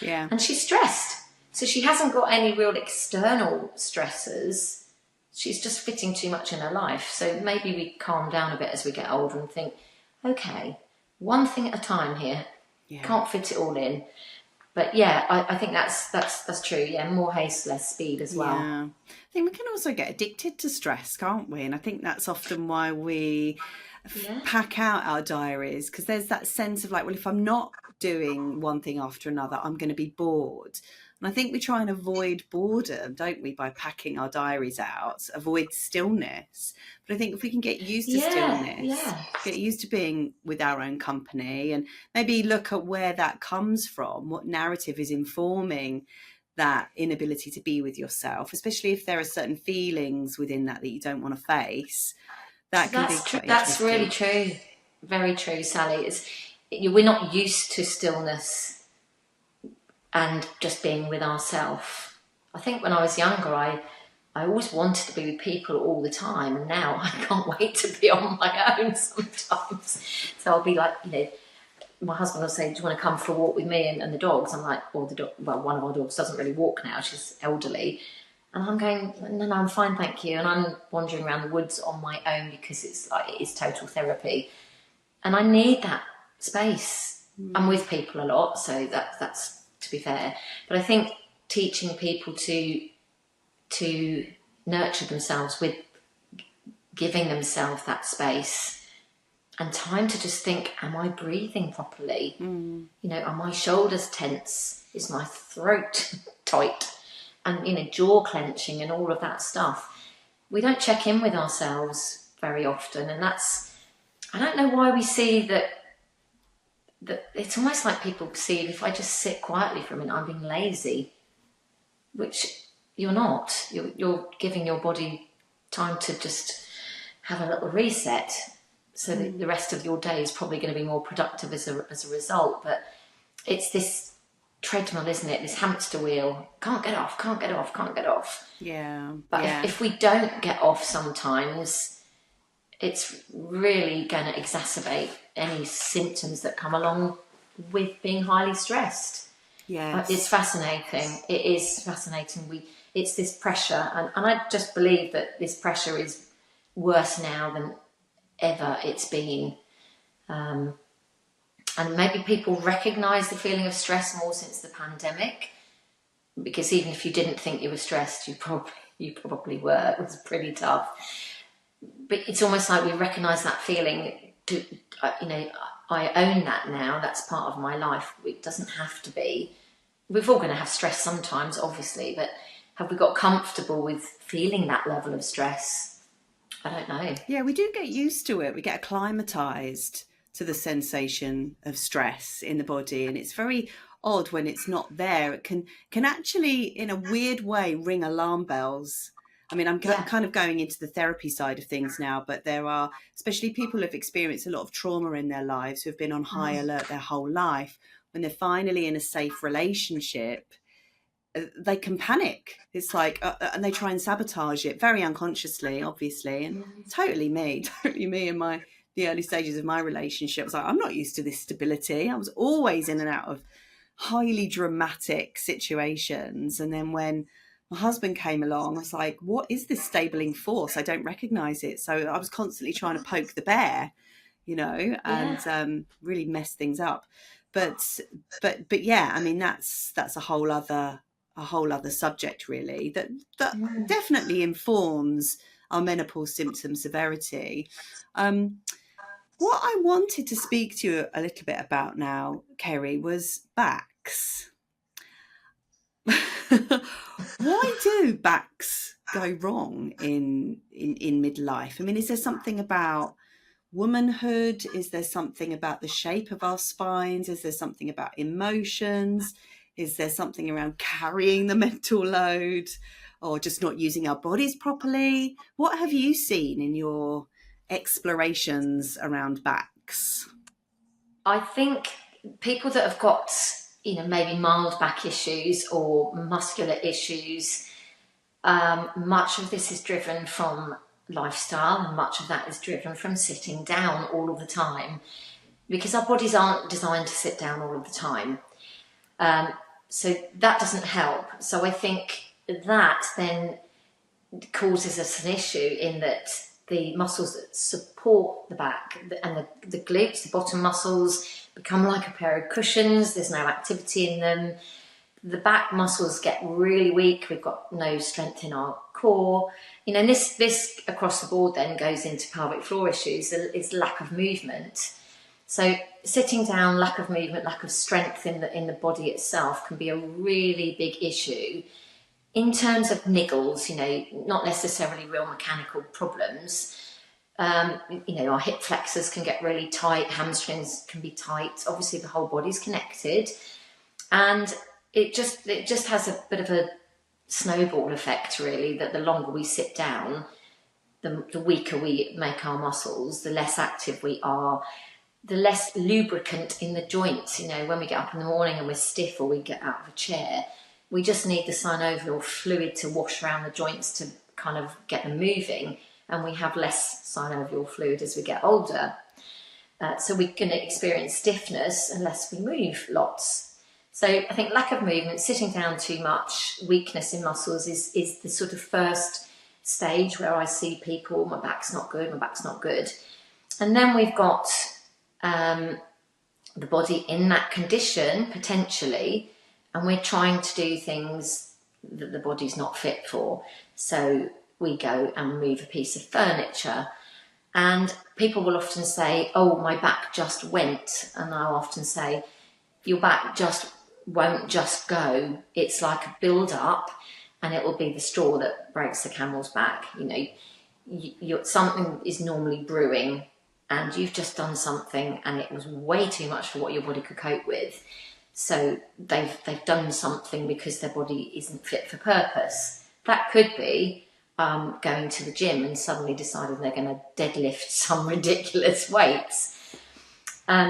[SPEAKER 2] Yeah.
[SPEAKER 1] And she's stressed. So she hasn't got any real external stressors. She's just fitting too much in her life. So maybe we calm down a bit as we get older and think, okay, one thing at a time here. Yeah. Can't fit it all in. But yeah, I think that's true. Yeah, more haste, less speed as well.
[SPEAKER 2] Yeah. I think we can also get addicted to stress, can't we? And I think that's often why we pack out our diaries, because there's that sense of like, well, if I'm not doing one thing after another, I'm going to be bored. And I think we try and avoid boredom, don't we, by packing our diaries out, avoid stillness. But I think if we can get used to stillness, get used to being with our own company, and maybe look at where that comes from, what narrative is informing that inability to be with yourself, especially if there are certain feelings within that you don't want to face. That can be quite
[SPEAKER 1] That's really true. Very true, Sally. We're not used to stillness and just being with ourselves. I think when I was younger, I always wanted to be with people all the time, and now I can't wait to be on my own sometimes. So I'll be like, my husband will say, do you want to come for a walk with me and the dogs? I'm like, one of our dogs doesn't really walk now, she's elderly. And I'm going, no, I'm fine, thank you. And I'm wandering around the woods on my own because it is total therapy. And I need that space. I'm with people a lot, so that's to be fair. But I think teaching people to nurture themselves with giving themselves that space and time to just think, am I breathing properly? Are my shoulders tense? Is my throat tight? And, jaw clenching and all of that stuff. We don't check in with ourselves very often. And I don't know why we see that it's almost like people perceive if I just sit quietly for a minute, I'm being lazy, which you're not. You're giving your body time to just have a little reset, so that the rest of your day is probably going to be more productive as a result. But it's this treadmill, isn't it? This hamster wheel. Can't get off, can't get off, can't get off.
[SPEAKER 2] Yeah.
[SPEAKER 1] But if we don't get off sometimes, it's really going to exacerbate any symptoms that come along with being highly stressed.
[SPEAKER 2] Yes.
[SPEAKER 1] It's fascinating. It is fascinating. It's this pressure, and I just believe that this pressure is worse now than ever it's been. And maybe people recognise the feeling of stress more since the pandemic, because even if you didn't think you were stressed, you probably were. It was pretty tough. But it's almost like we recognise that feeling. I own that now. That's part of my life. It doesn't have to be. We're all going to have stress sometimes, obviously, but have we got comfortable with feeling that level of stress? I don't know.
[SPEAKER 2] Yeah, we do get used to it. We get acclimatized to the sensation of stress in the body, and it's very odd when it's not there. It can actually, in a weird way, ring alarm bells. I mean, I'm kind of going into the therapy side of things now, but there are, especially people who have experienced a lot of trauma in their lives, who have been on high alert their whole life, when they're finally in a safe relationship, they can panic. It's like, and they try and sabotage it very unconsciously, obviously, and totally me in the early stages of my relationship. I was like, I'm not used to this stability. I was always in and out of highly dramatic situations. And then when my husband came along, I was like, what is this stabling force? I don't recognize it. So I was constantly trying to poke the bear, and really mess things up. But yeah, I mean, that's a whole other subject, really, that definitely informs our menopause symptom severity. What I wanted to speak to you a little bit about now, Ceri, was backs. Why do backs go wrong in midlife? I mean, is there something about womanhood? Is there something about the shape of our spines? Is there something about emotions? Is there something around carrying the mental load, or just not using our bodies properly? What have you seen in your explorations around backs?
[SPEAKER 1] I think people that have got, maybe mild back issues or muscular issues, much of this is driven from lifestyle, and much of that is driven from sitting down all of the time, because our bodies aren't designed to sit down all of the time. So that doesn't help. So I think that then causes us an issue in that the muscles that support the back and the glutes, the bottom muscles, become like a pair of cushions. There's no activity in them. The back muscles get really weak. We've got no strength in our core. And this across the board then goes into pelvic floor issues. It's lack of movement. So sitting down, lack of movement, lack of strength in the body itself can be a really big issue in terms of niggles, not necessarily real mechanical problems. Our hip flexors can get really tight, hamstrings can be tight. Obviously the whole body's connected, and it just has a bit of a snowball effect, really, that the longer we sit down, the weaker we make our muscles, the less active we are, the less lubricant in the joints. When we get up in the morning and we're stiff, or we get out of a chair, we just need the synovial fluid to wash around the joints to kind of get them moving, and we have less synovial fluid as we get older. So we're going to experience stiffness unless we move lots. So I think lack of movement, sitting down too much, weakness in muscles is the sort of first stage where I see people, my back's not good. And then we've got the body in that condition, potentially, and we're trying to do things that the body's not fit for. So we go and move a piece of furniture, and people will often say, oh, my back just went. And I'll often say, your back just won't just go. It's like a build up, and it will be the straw that breaks the camel's back. Something is normally brewing, and you've just done something and it was way too much for what your body could cope with. So they've done something because their body isn't fit for purpose. That could be going to the gym and suddenly deciding they're going to deadlift some ridiculous weights.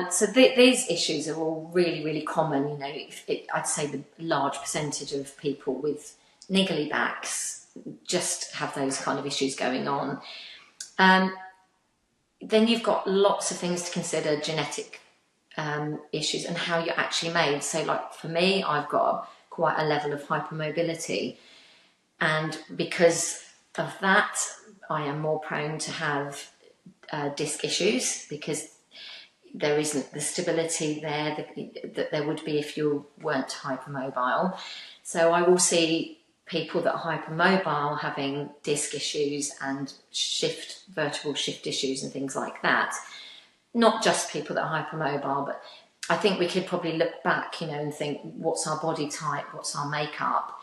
[SPEAKER 1] So these issues are all really, really common. I'd say the large percentage of people with niggly backs just have those kind of issues going on. Then you've got lots of things to consider, genetic issues and how you're actually made. So like for me, I've got quite a level of hypermobility. And because of that, I am more prone to have disc issues, because there isn't the stability there that there would be if you weren't hypermobile. So I will see people that are hypermobile having disc issues and vertebral shift issues and things like that. Not just people that are hypermobile, but I think we could probably look back, and think, what's our body type? What's our makeup?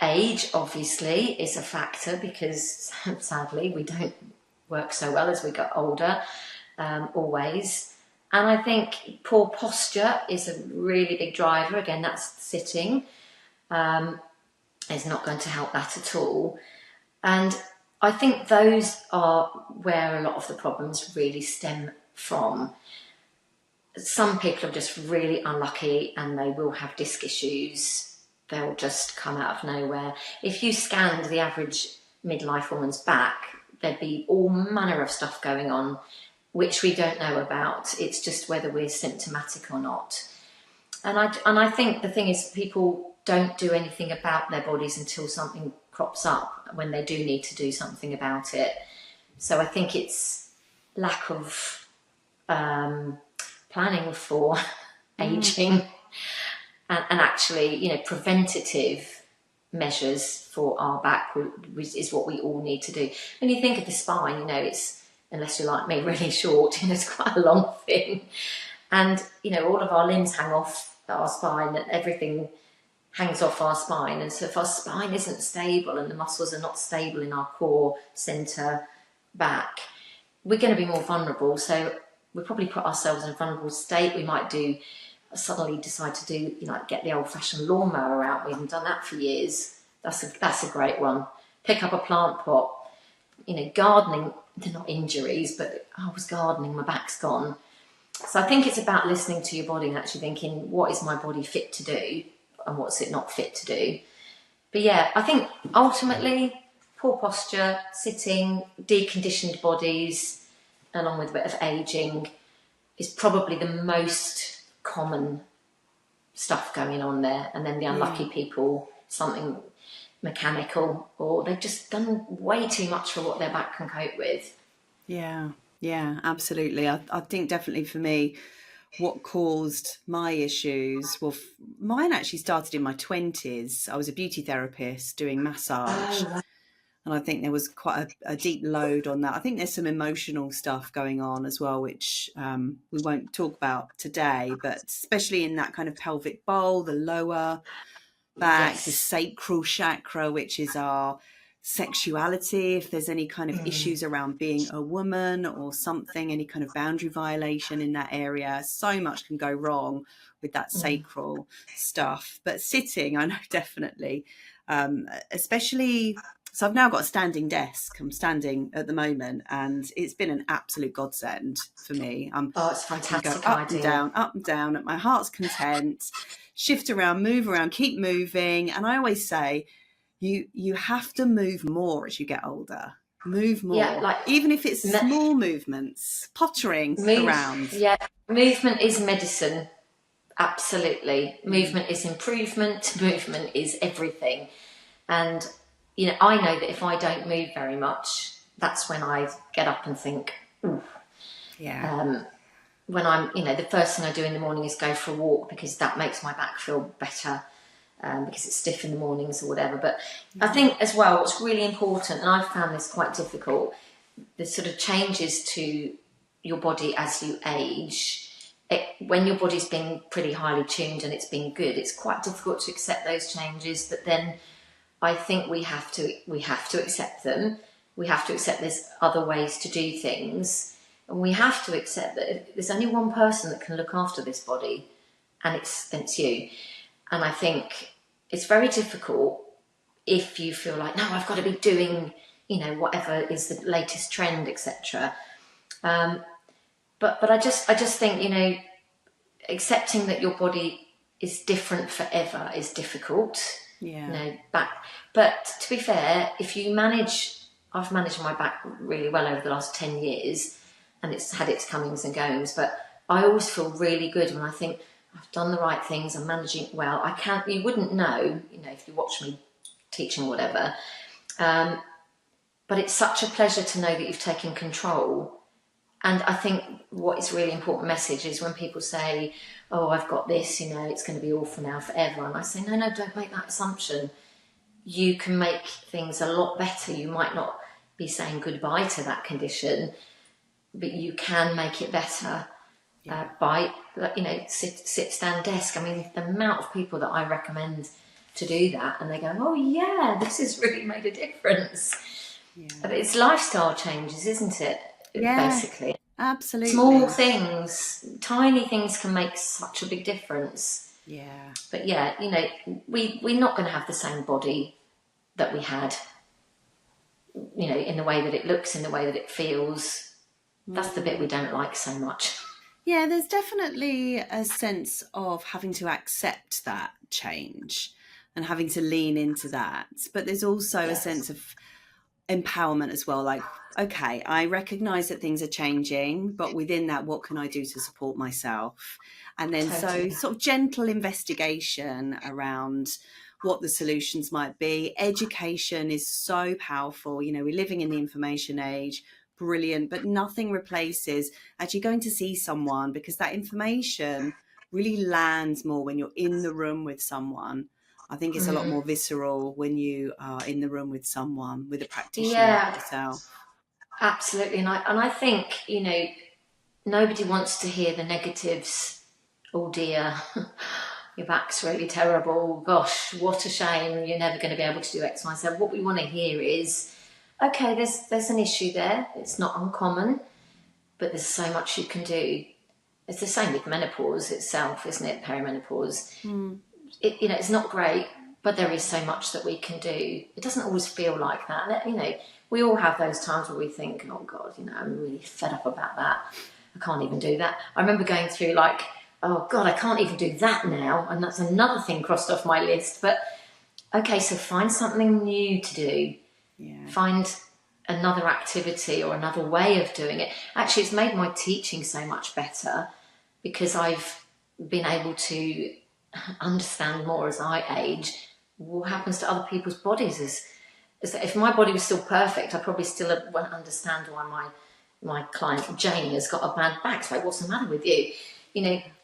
[SPEAKER 1] Age, obviously, is a factor, because sadly we don't work so well as we get older, always. And I think poor posture is a really big driver. Again, that's sitting. Is not going to help that at all. And I think those are where a lot of the problems really stem from. Some people are just really unlucky and they will have disc issues. They'll just come out of nowhere. If you scanned the average midlife woman's back, there'd be all manner of stuff going on which we don't know about. It's just whether we're symptomatic or not. And I think the thing is, people don't do anything about their bodies until something crops up, when they do need to do something about it. So I think it's lack of planning for aging, and actually, preventative measures for our back is what we all need to do. When you think of the spine, it's, unless you're like me, really short, it's quite a long thing. And, all of our limbs hang off our spine, and everything hangs off our spine. And so if our spine isn't stable and the muscles are not stable in our core, centre, back, we're going to be more vulnerable. So we probably put ourselves in a vulnerable state. We might suddenly decide to do, get the old-fashioned lawnmower out. We haven't done that for years. That's a great one. Pick up a plant pot. Gardening, they're not injuries, but I was gardening, my back's gone. So I think it's about listening to your body and actually thinking, what is my body fit to do and what's it not fit to do? But yeah, I think ultimately poor posture, sitting, deconditioned bodies, along with a bit of ageing, is probably the most common stuff going on there. And then the unlucky people, something mechanical, or they've just done way too much for what their back can cope with.
[SPEAKER 2] Yeah, absolutely. I think definitely for me, what caused my issues, mine actually started in my 20s. I was a beauty therapist doing massage.
[SPEAKER 1] Oh,
[SPEAKER 2] and I think there was quite a deep load on that. I think there's some emotional stuff going on as well, which we won't talk about today, but especially in that kind of pelvic bowl, the lower back, the sacral chakra, which is our sexuality. If there's any kind of issues around being a woman or something, any kind of boundary violation in that area, so much can go wrong with that sacral stuff. But sitting, I know definitely, especially, so I've now got a standing desk. I'm standing at the moment, and it's been an absolute godsend for me.
[SPEAKER 1] It's a fantastic
[SPEAKER 2] go
[SPEAKER 1] idea.
[SPEAKER 2] up and down at my heart's content, shift around, move around, keep moving. And I always say, you have to move more as you get older. Move more, even if it's small movements, pottering around.
[SPEAKER 1] Yeah, movement is medicine. Absolutely. Movement is improvement. Movement is everything. And, I know that if I don't move very much, that's when I get up and think, ooh.
[SPEAKER 2] Yeah.
[SPEAKER 1] When I'm, the first thing I do in the morning is go for a walk, because that makes my back feel better, because it's stiff in the mornings or whatever. But I think as well, what's really important, and I've found this quite difficult, the sort of changes to your body as you age. When your body's been pretty highly tuned and it's been good, it's quite difficult to accept those changes. But then I think we have to accept them. We have to accept there's other ways to do things, and we have to accept that there's only one person that can look after this body, and it's you. And I think it's very difficult if you feel like, no, I've got to be doing, whatever is the latest trend, etc. But I just think, accepting that your body is different forever is difficult.
[SPEAKER 2] Yeah.
[SPEAKER 1] But to be fair, I've managed my back really well over the last 10 years, and it's had its comings and goings, but I always feel really good when I think I've done the right things, I'm managing it well. You wouldn't know, if you watch me teaching or whatever. But it's such a pleasure to know that you've taken control. And I think what is really important message is when people say, oh, I've got this, it's going to be awful now forever. And I say, no, don't make that assumption. You can make things a lot better. You might not be saying goodbye to that condition, but you can make it better by, sit, stand, desk. I mean, the amount of people that I recommend to do that, and they go, oh yeah, this has really made a difference. Yeah. But it's lifestyle changes, isn't it?
[SPEAKER 2] Yeah,
[SPEAKER 1] basically.
[SPEAKER 2] Absolutely.
[SPEAKER 1] Small things, tiny things can make such a big difference.
[SPEAKER 2] Yeah.
[SPEAKER 1] But yeah, we're not going to have the same body that we had, in the way that it looks, in the way that it feels. That's the bit we don't like so much.
[SPEAKER 2] Yeah, there's definitely a sense of having to accept that change and having to lean into that. But there's also a sense of empowerment as well. Like, okay, I recognize that things are changing, but within that, what can I do to support myself? And then so sort of gentle investigation around what the solutions might be. Education is so powerful. We're living in the information age. Brilliant, but nothing replaces actually going to see someone, because that information really lands more when you're in the room with someone. I think it's a lot more visceral when you are in the room with someone, with a practitioner like yourself.
[SPEAKER 1] Absolutely. And I think, nobody wants to hear the negatives. Oh dear, your back's really terrible. Gosh, what a shame. You're never going to be able to do X, Y, Z. What we want to hear is, okay, there's an issue there. It's not uncommon, but there's so much you can do. It's the same with menopause itself, isn't it? Perimenopause. It's not great, but there is so much that we can do. It doesn't always feel like that. We all have those times where we think, oh God, I'm really fed up about that. I can't even do that. I remember going through like, oh God, I can't even do that now. And that's another thing crossed off my list. But okay, so find something new to do. Yeah. Find another activity or another way of doing it. Actually, it's made my teaching so much better, because I've been able to understand more as I age what happens to other people's bodies. Is that if my body was still perfect, I probably still won't understand why my client Jane has got a bad back. It's like, what's the matter with you?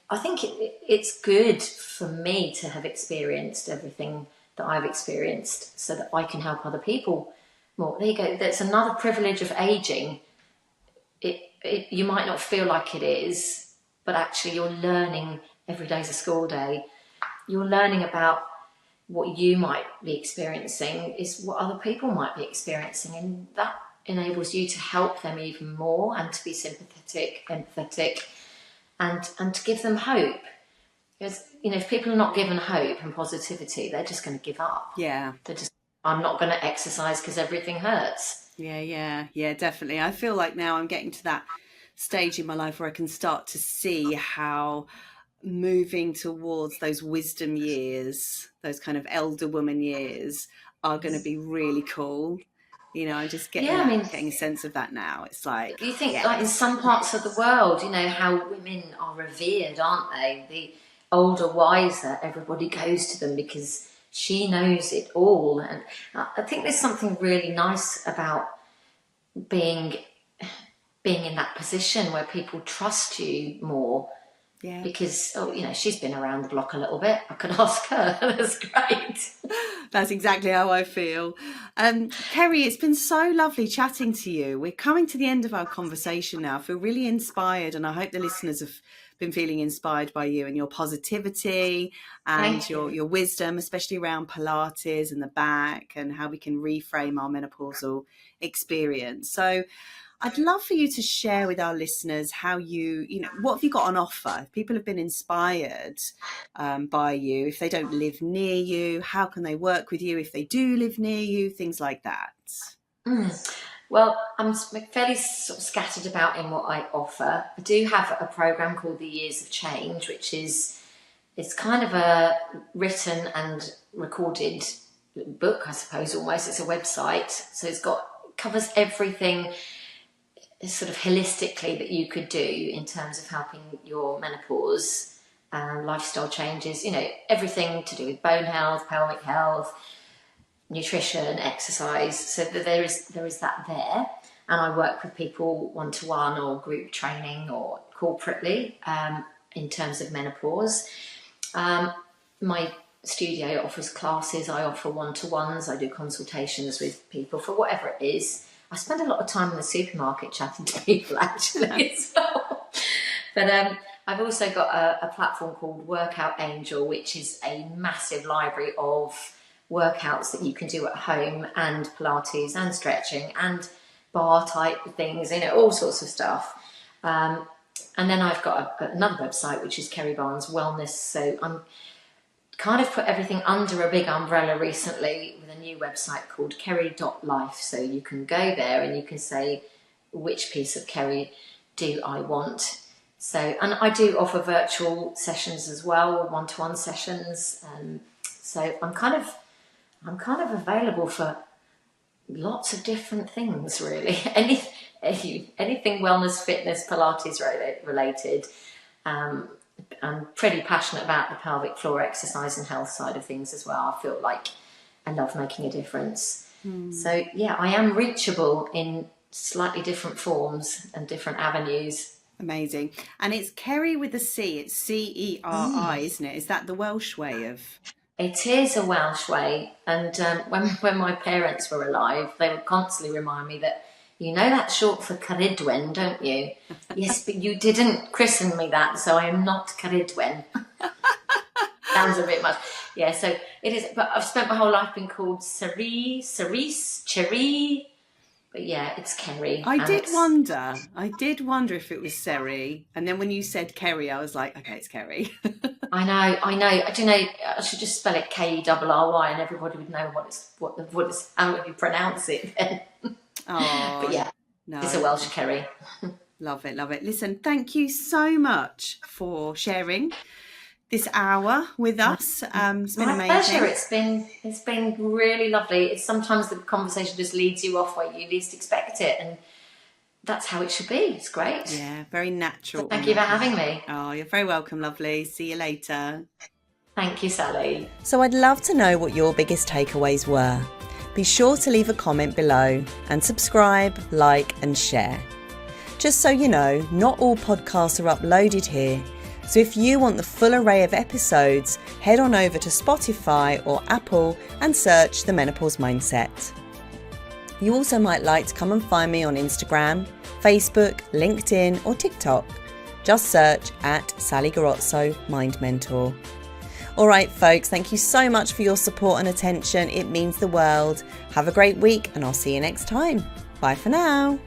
[SPEAKER 1] I think it's good for me to have experienced everything that I've experienced, so that I can help other people more. There you go. That's another privilege of aging. You might not feel like it is, but actually you're learning. Every day's a school day. You're learning about what you might be experiencing is what other people might be experiencing, and that enables you to help them even more, and to be sympathetic, empathetic, and to give them hope. Because if people are not given hope and positivity, they're just going to give up.
[SPEAKER 2] Yeah,
[SPEAKER 1] I'm not going to exercise because everything hurts.
[SPEAKER 2] Yeah, definitely. I feel like now I'm getting to that stage in my life where I can start to see how moving towards those wisdom years, those kind of elder woman years, are going to be really cool. I'm just getting getting a sense of that now. It's like,
[SPEAKER 1] you think like in some parts of the world, how women are revered, aren't they? older, wiser, everybody goes to them because she knows it all. And I think there's something really nice about being in that position where people trust you more.
[SPEAKER 2] Yeah.
[SPEAKER 1] Because, she's been around the block a little bit. I could ask her. That's great.
[SPEAKER 2] That's exactly how I feel. Ceri, it's been so lovely chatting to you. We're coming to the end of our conversation now. I feel really inspired, and I hope the listeners have been feeling inspired by you and your positivity and your wisdom, especially around Pilates and the back and how we can reframe our menopausal experience. So I'd love for you to share with our listeners how what have you got on offer? If people have been inspired by you, if they don't live near you, how can they work with you if they do live near you, things like that?
[SPEAKER 1] Well, I'm fairly sort of scattered about in what I offer. I do have a program called The Years of Change, which it's kind of a written and recorded book, I suppose, almost. It's a website. So covers everything sort of holistically that you could do in terms of helping your menopause, lifestyle changes, everything to do with bone health, pelvic health, nutrition, exercise. So that there is that there. And I work with people one-to-one or group training or corporately in terms of menopause. My studio offers classes. I offer one-to-ones. I do consultations with people for whatever it is. I spend a lot of time in the supermarket chatting to people, actually, as well. But I've also got a platform called Workout Angel, which is a massive library of workouts that you can do at home, and Pilates and stretching and bar type things, all sorts of stuff. And then I've got another website, which is Ceri Barnes Wellness. So I'm kind of put everything under a big umbrella recently with a new website called Ceri.life. So you can go there and you can say, which piece of Ceri do I want? So, and I do offer virtual sessions as well, one-to-one sessions. So I'm kind of available for lots of different things, really. Anything wellness, fitness, Pilates related. I'm pretty passionate about the pelvic floor exercise and health side of things as well. I feel like I love making a difference. So yeah, I am reachable in slightly different forms and different avenues.
[SPEAKER 2] Amazing. And it's Ceri with a C. It's Ceri, isn't it? Is that the Welsh way of?
[SPEAKER 1] It is a Welsh way. And when my parents were alive, they would constantly remind me that, that's short for Ceridwen, don't you? Yes, but you didn't christen me that, so I am not Ceridwen. Sounds a bit much. Yeah, so it is. But I've spent my whole life being called Ceri, Cerise, Cherry. But yeah, it's Ceri.
[SPEAKER 2] I did wonder if it was Ceri. And then when you said Ceri, I was like, okay, it's Ceri.
[SPEAKER 1] I know. Do you know, I should just spell it Kerry and everybody would know how you pronounce it then.
[SPEAKER 2] Oh,
[SPEAKER 1] but yeah,
[SPEAKER 2] no.
[SPEAKER 1] It's a Welsh Ceri.
[SPEAKER 2] Love it. Listen, thank you so much for sharing this hour with us. It's been amazing.
[SPEAKER 1] Pleasure. It's been really lovely. It's sometimes the conversation just leads you off where you least expect it, and that's how it should be. It's great.
[SPEAKER 2] Yeah, very natural.
[SPEAKER 1] So thank you for having me.
[SPEAKER 2] Oh, you're very welcome, lovely. See you later.
[SPEAKER 1] Thank you, Sally.
[SPEAKER 2] So I'd love to know what your biggest takeaways were. Be sure to leave a comment below and subscribe, like and share. Just so you know, not all podcasts are uploaded here. So if you want the full array of episodes, head on over to Spotify or Apple and search The Menopause Mindset. You also might like to come and find me on Instagram, Facebook, LinkedIn or TikTok. Just search at Sally Garozzo Mind Mentor. All right, folks, thank you so much for your support and attention. It means the world. Have a great week and I'll see you next time. Bye for now.